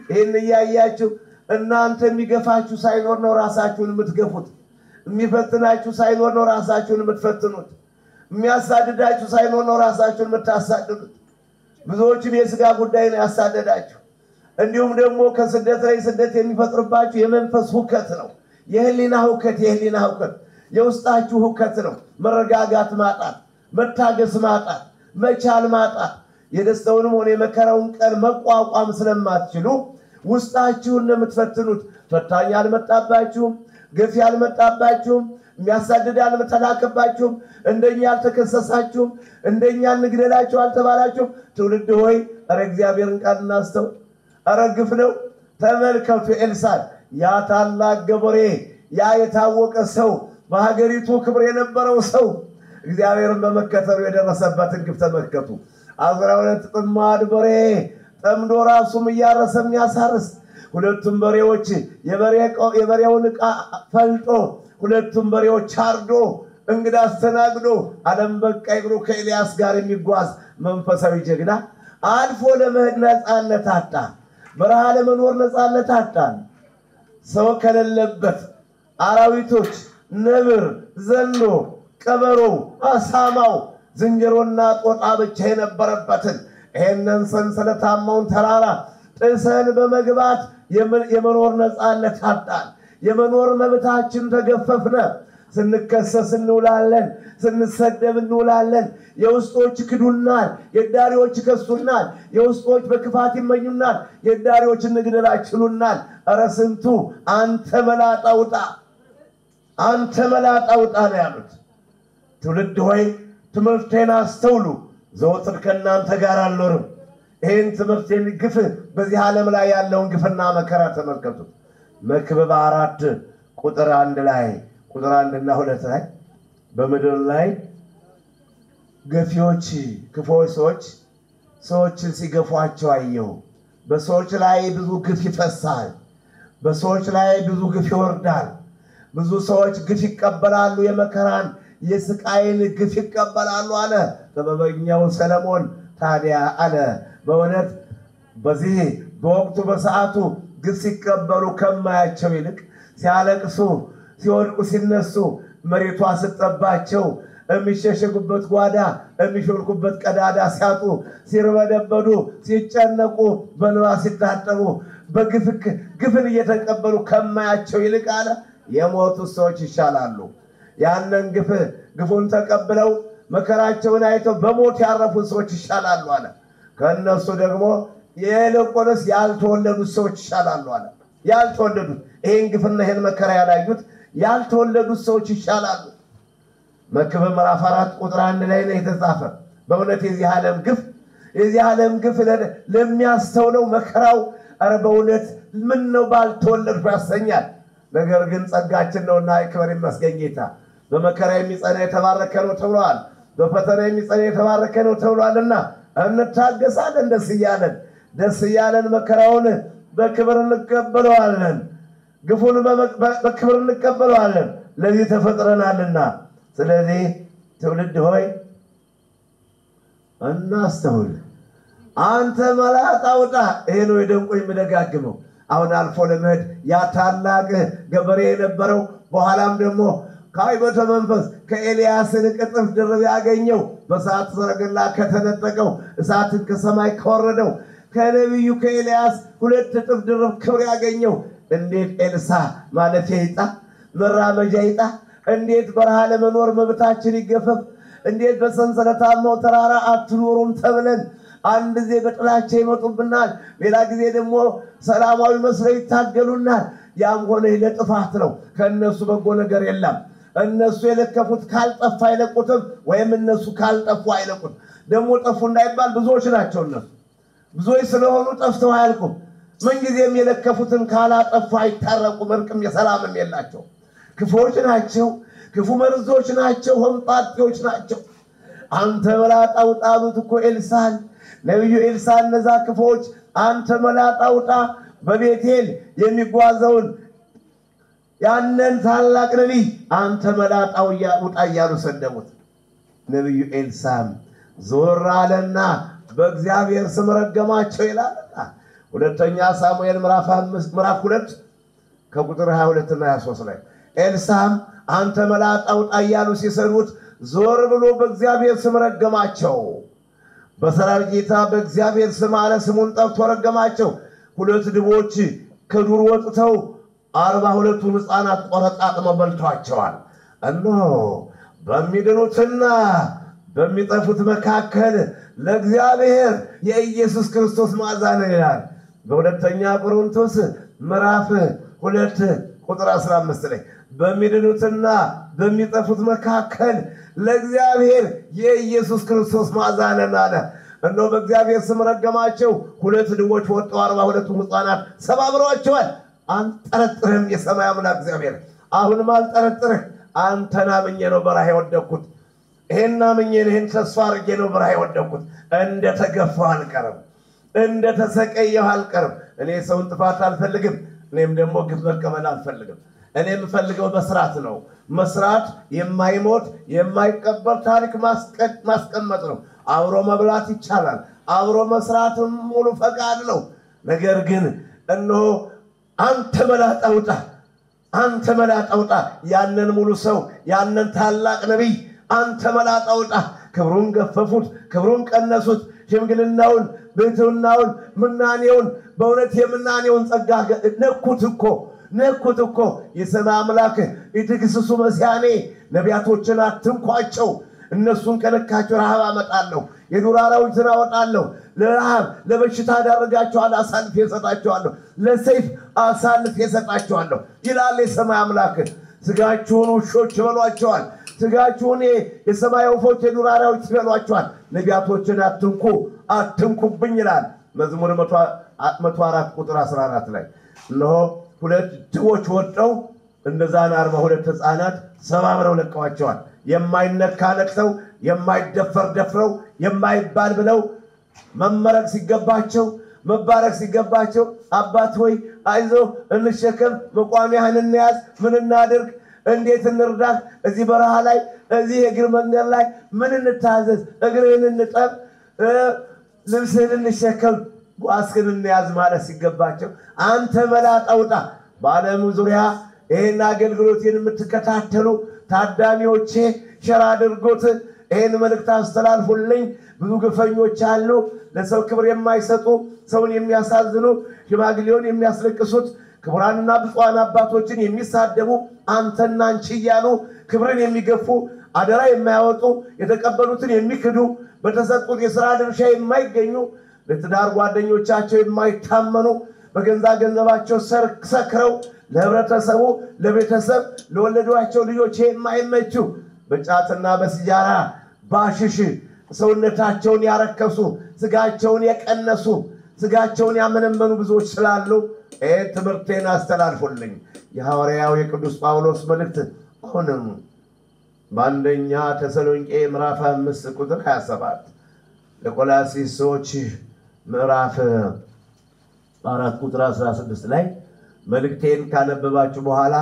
ይህን እያያችሁ እናንተ የሚገፋችሁ ሳይኖር ነው ራሳችሁን የምትገፉት የሚፈትናችሁ ሳይኖር ነው ራሳችሁን የምትፈትኑት የሚያሳድዳችሁ ሳይኖር ነው ራሳችሁን የምታሳድዱት ብዙዎችም የሥጋ ጉዳይ ነው ያሳደዳችሁ እንዲሁም ደግሞ ከስደት ላይ ስደት የሚፈጥርባችሁ የመንፈስ ሁከት ነው የህሊና ሁከት የውስጣችሁ ሁከት ነው መረጋጋት ማጣት መታገስ ማጣት መቻል ማጣት የደስታውንም ሆነ የመከራውን ቀን መቋቋም ስለማትችሉ ውስጣችሁን ለምትፈትኑት ፈታኝ አልመጣባችሁም ግፍ ያልመጣባችሁም የሚያሳድድ አልተላከባችሁም እንደኛ አልተከሰሳችሁም እንደኛ እንግደላችሁ አልተባላችሁም ትውልድ ሆይ ኧረ እግዚአብሔርን ቃል እናስተውል ኧረ ግፍ ነው ተመልከቱ ኤልሳዕ ያ ታላቅ ገበሬ ያ የታወቀ ሰው በሀገሪቱ ክብር የነበረው ሰው እግዚአብሔርን በመከተሉ የደረሰበትን ግፍ ተመልከቱ 12 ጥማድ በሬ ጠምዶ ራሱም እያረሰ የሚያሳርስ ሁለቱም በሬዎች የበሬውን ዕቃ ፈልጦ ሁለቱም በሬዎች አርዶ እንግዳ አስተናግዶ ዓለም በቃይ ብሎ ከኤልያስ ጋር የሚጓዝ መንፈሳዊ ጀግና አልፎ ለመሄድ ነፃነት አጣ በረሃ ለመኖር ነፃነት አጣን ሰው ከሌለበት አራዊቶች ነብር ዘንዶ ቀበሮ አሳማው ዝንጀሮና ጦጣ ብቻ የነበረበትን ይሄንን ሰንሰለታማውን ተራራ ጥሰን በመግባት የመኖር ነፃነት አጣን የመኖር መብታችን ተገፈፍነ ስንከሰስ እንውላለን ስንሰደብ እንውላለን የውስጦች ክዱናል የዳሪዎች ከሱናል የውስጦች በክፋት ይመኙናል የዳሪዎች እንግደላችሉናል ኧረ ስንቱ አንተ መላጣ አውጣ ነው ያሉት ትውልድ ሆይ ትምህርቴን አስተውሉ ዘወትር ከእናንተ ጋር አልኖርም ይህን ትምህርቴን ግፍ በዚህ ዓለም ላይ ያለውን ግፍና መከራ ተመልከቱ መክብብ 4 ቁጥር 1 ላይ ቁጥር 1 እና 2 ላይ በምድር ላይ ገፊዎች ክፉዎች ሰዎችን ሲገፏቸው አየሁ በሰዎች ላይ ብዙ ግፍ ይፈሳል በሰዎች ላይ ብዙ ግፍ ይወርዳል ብዙ ሰዎች ግፍ ይቀበላሉ የመከራን የስቃይን ግፍ ይቀበላሉ አለ ጥበበኛው ሰለሞን ታዲያ አለ በእውነት በዚህ በወቅቱ በሰዓቱ ግፍ ሲቀበሉ ከማያቸው ይልቅ ሲያለቅሱ ሲወድቁ ሲነሱ መሬቷ ስትጠባቸው የሚሸሸጉበት ጓዳ የሚሾልኩበት ቀዳዳ ሲያጡ ሲርበደበዱ ሲጨነቁ በንባ ሲታጠቡ ግፍን እየተቀበሉ ከማያቸው ይልቅ አለ የሞቱ ሰዎች ይሻላሉ። ያንን ግፉን ተቀብለው መከራቸውን አይተው በሞት ያረፉ ሰዎች ይሻላሉ አለ። ከነሱ ደግሞ የለቆነስ ያልተወለዱ ሰዎች ይሻላሉ አለ። ያልተወለዱ ይሄን ግፍና ይሄን መከራ ያላዩት ያልተወለዱ ሰዎች ይሻላሉ። መክብብ ምዕራፍ 4 ቁጥር 1 ላይ ነው የተጻፈ። በእውነት የዚህ ዓለም ግፍ ለሚያስተውለው መከራው አረ በእውነት ምን ነው ባልተወለድኩ ያሰኛል። ነገር ግን ጸጋችን ነውና ክብር ይመስገን ጌታ። በመከራ የሚጸና የተባረከ ነው ተብሏል። በፈተና የሚጸና የተባረከ ነው ተብሏልና እንታገሳለን ደስ እያለን መከራውን በክብር እንቀበለዋለን። ግፉን በክብር እንቀበለዋለን። ለዚህ ተፈጥረናልና ስለዚህ ትውልድ ሆይ እናስተውል። አንተ መላጣ ውጣ። ይሄ ነው የደንቆኝ የምደጋግመው። አሁን አልፎ ለመሄድ ያ ታላቅ ገበሬ የነበረው በኋላም ደግሞ ከአይበተ መንፈስ ከኤልያስን ቅጥፍ ድርብ ያገኘው በእሳት ሰረገላ ከተነጠቀው እሳትን ከሰማይ ከወረደው ከነቢዩ ከኤልያስ 2 እጥፍ ድርብ ክብር ያገኘው እንዴት ኤልሳ ማለፊያ ይጣ መራመጃ ይጣ? እንዴት በረሃ ለመኖር መብታችን ይገፈፍ? እንዴት በሰንሰለታማው ተራራ አትኖሩም ተብለን አንድ ጊዜ በጥላቻ ይመጡብናል፣ ሌላ ጊዜ ደግሞ ሰላማዊ መስለው ይታገሉናል። ያም ሆነ ለጥፋት ነው። ከነሱ በጎ ነገር የለም። እነሱ የለከፉት ካልጠፋ አይለቁትም፣ ወይም እነሱ ካልጠፉ አይለቁት። ደግሞ ጠፉ እንዳይባል ብዙዎች ናቸው። እነሱ ብዙዎች ስለሆኑ ጠፍተው አያልቁም። ምን ጊዜም የለከፉትን ካላጠፉ አይታረቁም፣ እርቅም የሰላምም የላቸው። ክፉዎች ናቸው፣ ክፉ መርዞች ናቸው፣ ሆምጣጤዎች ናቸው። አንተ መላጣ ውጣ አሉት እኮ ኤልሳን። ነብዩ ኤልሳ እነዛ ክፉዎች አንተ መላጣ ውጣ በቤቴል የሚጓዘውን ያንን ታላቅ ነቢይ አንተ መላጣው ውጣ እያሉ ሰደቡት። ነብዩ ኤልሳም ዞር አለና በእግዚአብሔር ስም ረገማቸው ይላልና ሁለተኛ ሳሙኤል ምዕራፍ 2 ከቁጥር 22 እና 23 ላይ ኤልሳም አንተ መላጣ ውጣ እያሉ ሲሰዱት ዞር ብሎ በእግዚአብሔር ስም ረገማቸው። በሰራዊት ጌታ በእግዚአብሔር ስም አለ ስሙን ጠርቶ ረገማቸው። 2 ድቦች ከዱር ወጥተው 42ቱን ሕፃናት ቆረጣጥመው በልቷቸዋል። እነሆ በሚድኑትና በሚጠፉት መካከል ለእግዚአብሔር የኢየሱስ ክርስቶስ መዓዛ ነው ይላል በሁለተኛ ቆሮንቶስ ምዕራፍ 2 ቁጥር 15 ላይ በሚድኑትና በሚጠፉት መካከል ለእግዚአብሔር የኢየሱስ ክርስቶስ መዓዛ ነው አለ። እነሆ በእግዚአብሔር ስም ረገማቸው። 2 ድቦች ወጥተው 42ቱን ሕፃናት ሰባብረዋቸዋል። አንጠረጥርህም የሰማይ አምላክ እግዚአብሔር። አሁንም አልጠረጥርህ። አንተን አምኜ ነው በረሃ የወደቅኩት። ይሄን አምኜ ይሄን ተስፋ አድርጌ ነው በረሃ የወደቅኩት። እንደተገፋሁ አልቀርም፣ እንደተሰቀየሁ አልቀርም። እኔ ሰውን ጥፋት አልፈልግም፣ እኔም ደግሞ ግፍ መቀበል አልፈልግም። እኔ የምፈልገው መስራት ነው። መስራት የማይሞት የማይቀበር ታሪክ ማስቀመጥ ነው። አብሮ መብላት ይቻላል፣ አብሮ መስራትም ሙሉ ፈቃድ ነው። ነገር ግን እነሆ አንተ መላጣ ውጣ፣ አንተ መላጣ ውጣ። ያንን ሙሉ ሰው ያንን ታላቅ ነቢይ አንተ መላጣ ውጣ። ክብሩን ገፈፉት፣ ክብሩን ቀነሱት። ሽምግልናውን፣ ብሕትውናውን፣ ምናኔውን በእውነት የምናኔውን ጸጋ ነኩት እኮ። የሰማይ አምላክ ኢትክስሱ መስያኔ ነቢያቶችን አትንኳቸው። እነሱን ከነካቸው ረሃብ አመጣለሁ፣ የዱር አራዊትን አወጣለሁ፣ ለረሃብ ለበሽታ ዳርጋቸዋለሁ፣ አሳልፌ እሰጣቸዋለሁ፣ ለሰይፍ አሳልፌ እሰጣቸዋለሁ ይላል የሰማይ አምላክ። ስጋችሁን ውሾች ይበሏቸዋል፣ ስጋችሁን የሰማይ ወፎች የዱር አራዊት ይበሏቸዋል። ነቢያቶችን አትንኩብኝ ይላል መዝሙር 104 ቁጥር 14 ላይ። እነሆ 2 ድቦች ወጥተው እንደዛን 42 ሕፃናት ሰባብረው ለቀዋቸዋል። የማይነካ ነክተው የማይደፈር ደፍረው የማይባል ብለው መመረቅ ሲገባቸው አባት ሆይ አይዞ እንሸከም፣ መቋሚያህን እንያዝ፣ ምን እናድርግ፣ እንዴት እንርዳህ፣ እዚህ በረሃ ላይ እዚህ የእግር መንገድ ላይ ምን እንታዘዝ፣ እግርህን እንጠብ፣ ልብስህን እንሸከም ጓስክን እንያዝ ማለት ሲገባቸው አንተ መላጣ ውጣ። በዓለም ዙሪያ ይህን አገልግሎቴን የምትከታተሉ ታዳሚዎቼ ሸራ አድርጎት ይህን መልእክት አስተላልፉልኝ። ብዙ ግፈኞች አሉ፣ ለሰው ክብር የማይሰጡ ሰውን የሚያሳዝኑ ሽማግሌውን የሚያስለቅሱት ክቡራንና ብፁዓን አባቶችን የሚሳደቡ አንተና አንቺ እያሉ ክብርን የሚገፉ አደራ የማያወጡ የተቀበሉትን የሚክዱ በተሰጡት የሥራ ድርሻ የማይገኙ ለትዳር ጓደኞቻቸው የማይታመኑ በገንዛ ገንዘባቸው ሰክረው ለህብረተሰቡ ለቤተሰብ ለወለዷቸው ልጆች የማይመቹ በጫትና በሲጃራ ባሽሽ ሰውነታቸውን ያረከሱ ስጋቸውን የቀነሱ ስጋቸውን ያመነመኑ ብዙዎች ስላሉ ትምህርቴን አስተላልፉልኝ። የሐዋርያው የቅዱስ ጳውሎስ መልእክት አሁንም በአንደኛ ተሰሎንቄ ምዕራፍ 5 ቁጥር 27 ለቆላስይስ ሰዎች ምዕራፍ 4 ቁጥር 16 ላይ መልእክቴን ካነበባችሁ በኋላ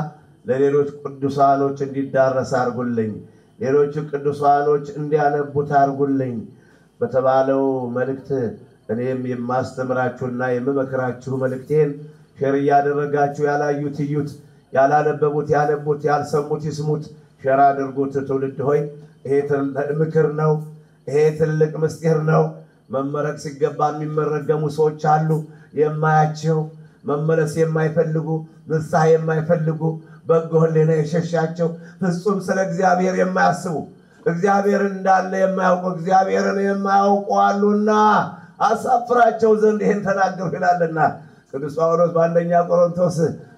ለሌሎች ቅዱሳኖች እንዲዳረስ አድርጉልኝ፣ ሌሎች ቅዱሳኖች እንዲያነቡት አድርጉልኝ በተባለው መልእክት እኔም የማስተምራችሁና የምመክራችሁ መልእክቴን ሼር ያደረጋችሁ ያላዩት ይዩት፣ ያላነበቡት ያነቡት፣ ያልሰሙት ይስሙት፣ ሼር አድርጉት። ትውልድ ሆይ ይሄ ምክር ነው፣ ይሄ ትልቅ ምስጢር ነው። መመረቅ ሲገባ የሚመረገሙ ሰዎች አሉ፣ የማያቸው መመለስ የማይፈልጉ ንስሐ የማይፈልጉ በጎ ሕሊና የሸሻቸው ፍጹም ስለ እግዚአብሔር የማያስቡ እግዚአብሔር እንዳለ የማያውቁ እግዚአብሔርን የማያውቁ አሉና አሳፍራቸው ዘንድ ይሄን ተናገሩ ይላልና ቅዱስ ጳውሎስ በአንደኛ ቆሮንቶስ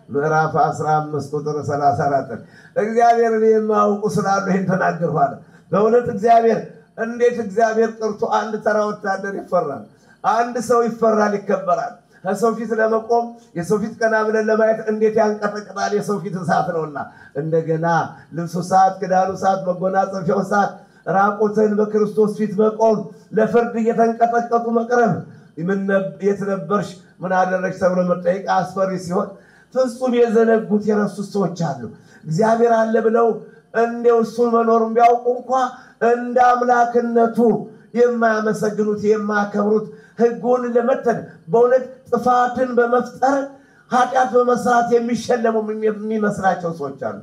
ምዕራፍ 15 ቁጥር 34 እግዚአብሔርን የማያውቁ ስላሉ ይሄን ተናገርኋል። በእውነት እግዚአብሔር እንዴት እግዚአብሔር ቀርቶ አንድ ተራ ወታደር ይፈራል? አንድ ሰው ይፈራል፣ ይከበራል። ከሰው ፊት ለመቆም የሰው ፊት ቀና ብለን ለማየት እንዴት ያንቀጠቅጣል! የሰው ፊት እሳት ነውና እንደገና ልብሱ እሳት፣ ክዳኑ እሳት፣ መጎናጸፊያው እሳት፣ ራቁትን በክርስቶስ ፊት መቆም፣ ለፍርድ እየተንቀጠቀጡ መቅረብ፣ የት ነበርሽ ምን አደረግሽ ተብሎ መጠየቅ አስፈሪ ሲሆን ፍጹም የዘነጉት የረሱት ሰዎች አሉ። እግዚአብሔር አለ ብለው እንደው እሱን መኖሩን ቢያውቁ እንኳ እንደ አምላክነቱ የማያመሰግኑት የማያከብሩት ሕጉን ለመተን በእውነት ጥፋትን በመፍጠር ኃጢአት በመስራት የሚሸለሙ የሚመስላቸው ሰዎች አሉ።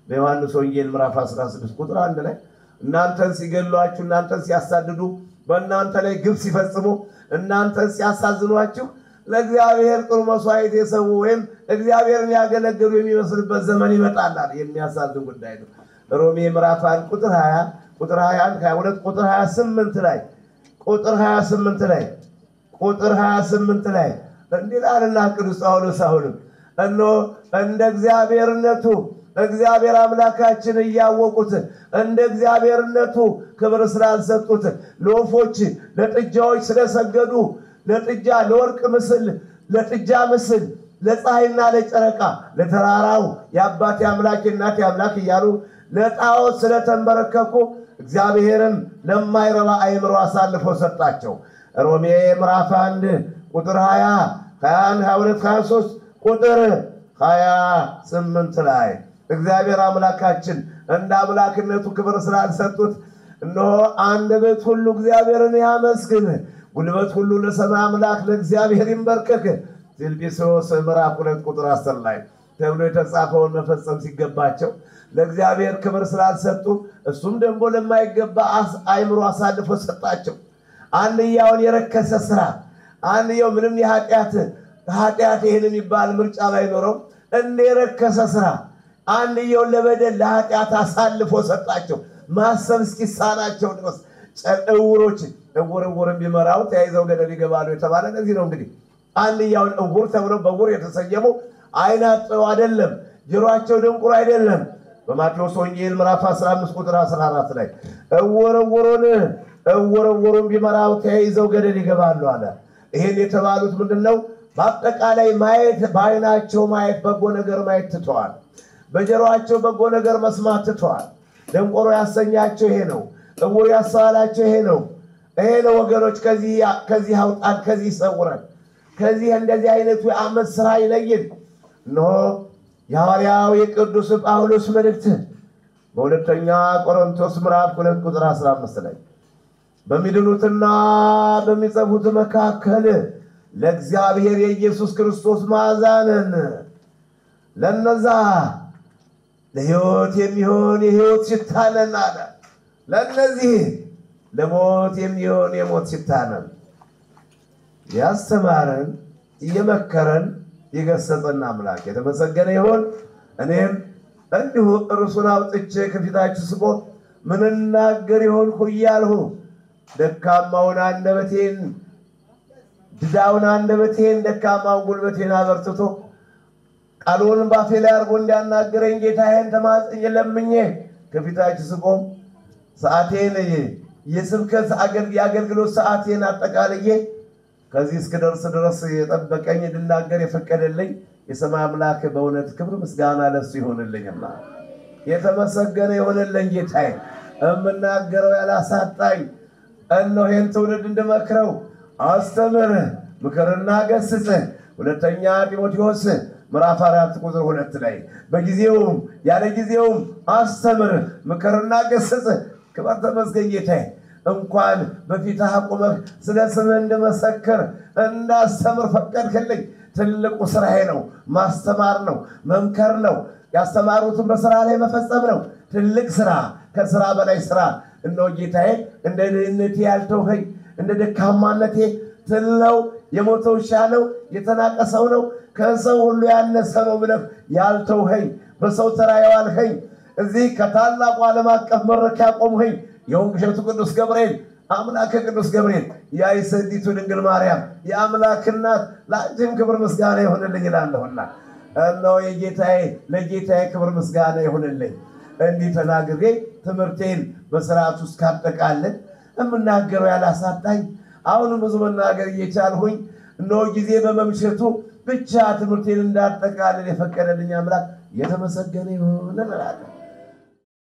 በዮሐንስ ወንጌል ምዕራፍ 16 ቁጥር 1 ላይ እናንተን ሲገሏችሁ፣ እናንተን ሲያሳድዱ፣ በእናንተ ላይ ግፍ ሲፈጽሙ፣ እናንተን ሲያሳዝኗችሁ ለእግዚአብሔር ጥሩ መስዋዕት የሰው ወይም እግዚአብሔርን ያገለገሉ የሚመስልበት ዘመን ይመጣል። የሚያሳዝን ጉዳይ ነው። ሮሜ ምዕራፍ 1 ቁጥር 20 ቁጥር 21 22 ቁጥር 28 ላይ ቁጥር 28 ላይ እንዲላልና ቅዱስ ጳውሎስ አሁንም እነሆ እንደ እግዚአብሔርነቱ እግዚአብሔር አምላካችን እያወቁት እንደ እግዚአብሔርነቱ ክብር ስላልሰጡት ለወፎች ለጥጃዎች ስለሰገዱ ለጥጃ ለወርቅ ምስል ለጥጃ ምስል ለፀሐይና ለጨረቃ ለተራራው የአባቴ አምላክ የእናቴ አምላክ እያሉ ለጣዖት ስለተንበረከኩ እግዚአብሔርን ለማይረባ አእምሮ አሳልፎ ሰጣቸው። ሮሜ ምዕራፍ 1 ቁጥር 20 21 22 23 ቁጥር 28 ላይ እግዚአብሔር አምላካችን እንደ አምላክነቱ ክብር ስላልሰጡት እነሆ አንደበት ሁሉ እግዚአብሔርን ያመስግን፣ ጉልበት ሁሉ ለሰማይ አምላክ ለእግዚአብሔር ይንበርከክ ፊልጵስዩስ ምዕራፍ 2 ቁጥር 10 ላይ ተብሎ የተጻፈውን መፈጸም ሲገባቸው ለእግዚአብሔር ክብር ስላልሰጡ እሱም ደግሞ ለማይገባ አእምሮ አሳልፎ ሰጣቸው። አንድያውን የረከሰ ስራ አንድያው ምንም የኃጢአት ይሄን የሚባል ምርጫ ባይኖረው እንደ የረከሰ ስራ አንድያው ለበደል ለኃጢአት አሳልፎ ሰጣቸው። ማሰብ እስኪሳናቸው ድረስ ዕውሮች ዕውርን ቢመራው ተያይዘው ገደል ይገባሉ የተባለ ለዚህ ነው። እንግዲህ አንድያውን ዕውር ተብሎ በዕውር የተሰየሙ አይናቸው አይደለም፣ ጆሮአቸው ድንቁር አይደለም። በማቴዎስ ወንጌል ምዕራፍ 15 ቁጥር 14 ላይ ዕውርን ቢመራው ተያይዘው ገደል ይገባሉ አለ። ይሄን የተባሉት ምንድነው? በአጠቃላይ ማየት በአይናቸው ማየት በጎ ነገር ማየት ትተዋል። በጆሮአቸው በጎ ነገር መስማት ትተዋል። ደንቆሮ ያሰኛቸው ይሄ ነው። ዕውር ያሳላቸው ይሄ ነው። ወገኖች ከዚህ አውጣን፣ ከዚህ ይሰውረን፣ ከዚህ እንደዚህ አይነቱ የአመት ስራ ይለይን። እነሆ የሐዋርያው የቅዱስ ጳውሎስ መልእክት በሁለተኛ ቆሮንቶስ ምዕራፍ 2 ቁጥር 15 ላይ በሚድኑትና በሚጸፉት መካከል ለእግዚአብሔር የኢየሱስ ክርስቶስ ማዛነን ለነዛ ለሕይወት የሚሆን የሕይወት ሽታ ነን አለ። ለነዚህ ለሞት የሚሆን የሞት ሽታ ነን። ያስተማረን የመከረን የገሰጸን አምላክ የተመሰገነ ይሁን። እኔም እንዲሁ እርሱን አውጥቼ ከፊታችሁ ስቆም ምን እናገር ይሆን እያልሁ ደካማውን አንደበቴን ድዳውን አንደበቴን ደካማውን ጉልበቴን አበርትቶ ቃሉን ባፌ ላይ አድርጎ እንዲያናገረኝ ጌታዬን ተማጽኜ ለምኜ ከፊታችሁ ስቆም ሰዓቴን የስብከት የአገልግሎት ሰዓቴን አጠቃልዬ ከዚህ እስክደርስ ድረስ የጠበቀኝ እንድናገር የፈቀደልኝ የሰማይ አምላክ በእውነት ክብር ምስጋና ለሱ ይሁንልኝና የተመሰገነ ይሁንልኝ። ጌታዬ እምናገረው ያላሳጣኝ እነሆ ይህን ትውልድ እንድመክረው አስተምር ምክርና ገስጽ። ሁለተኛ ጢሞቴዎስ ምዕራፍ 4 ቁጥር 2 ላይ በጊዜውም ያለ ጊዜውም አስተምር ምክርና ገስጽ። ክብር ተመስገን ጌታዬ። እንኳን በፊትህ አቁመህ ስለ ስምህ እንድመሰክር እንዳስተምር ፈቀድክልኝ። ትልቁ ስራዬ ነው፣ ማስተማር ነው፣ መምከር ነው፣ ያስተማሩትን በስራ ላይ መፈጸም ነው። ትልቅ ስራ፣ ከስራ በላይ ስራ። እነሆ ጌታዬ እንደ ድህነቴ ያልተውኸኝ፣ እንደ ደካማነቴ ትለው የሞተው ውሻ ነው፣ የተናቀ ሰው ነው፣ ከሰው ሁሉ ያነሰ ነው ብለህ ያልተውኸኝ፣ በሰው ተራ ያዋልኸኝ፣ እዚህ ከታላቁ ዓለም አቀፍ መድረክ ያቆምኸኝ የወንቅሸቱ ቅዱስ ገብርኤል አምላከ ቅዱስ ገብርኤል የአይሰዲቱ ድንግል ማርያም የአምላክ እናት ለአንቺም ክብር ምስጋና ይሁንልኝ እላለሁና እነሆ ለጌታዬ ክብር ምስጋና ይሁንልኝ። እንዲህ ተናግሬ ትምህርቴን በስርዓት ውስጥ ካጠቃለን እምናገረው ያላሳጣኝ አሁንም ብዙ መናገር እየቻልሁኝ እነሆ ጊዜ በመምሸቱ ብቻ ትምህርቴን እንዳጠቃልል የፈቀደልኝ አምላክ የተመሰገነ ይሁን እላለሁ።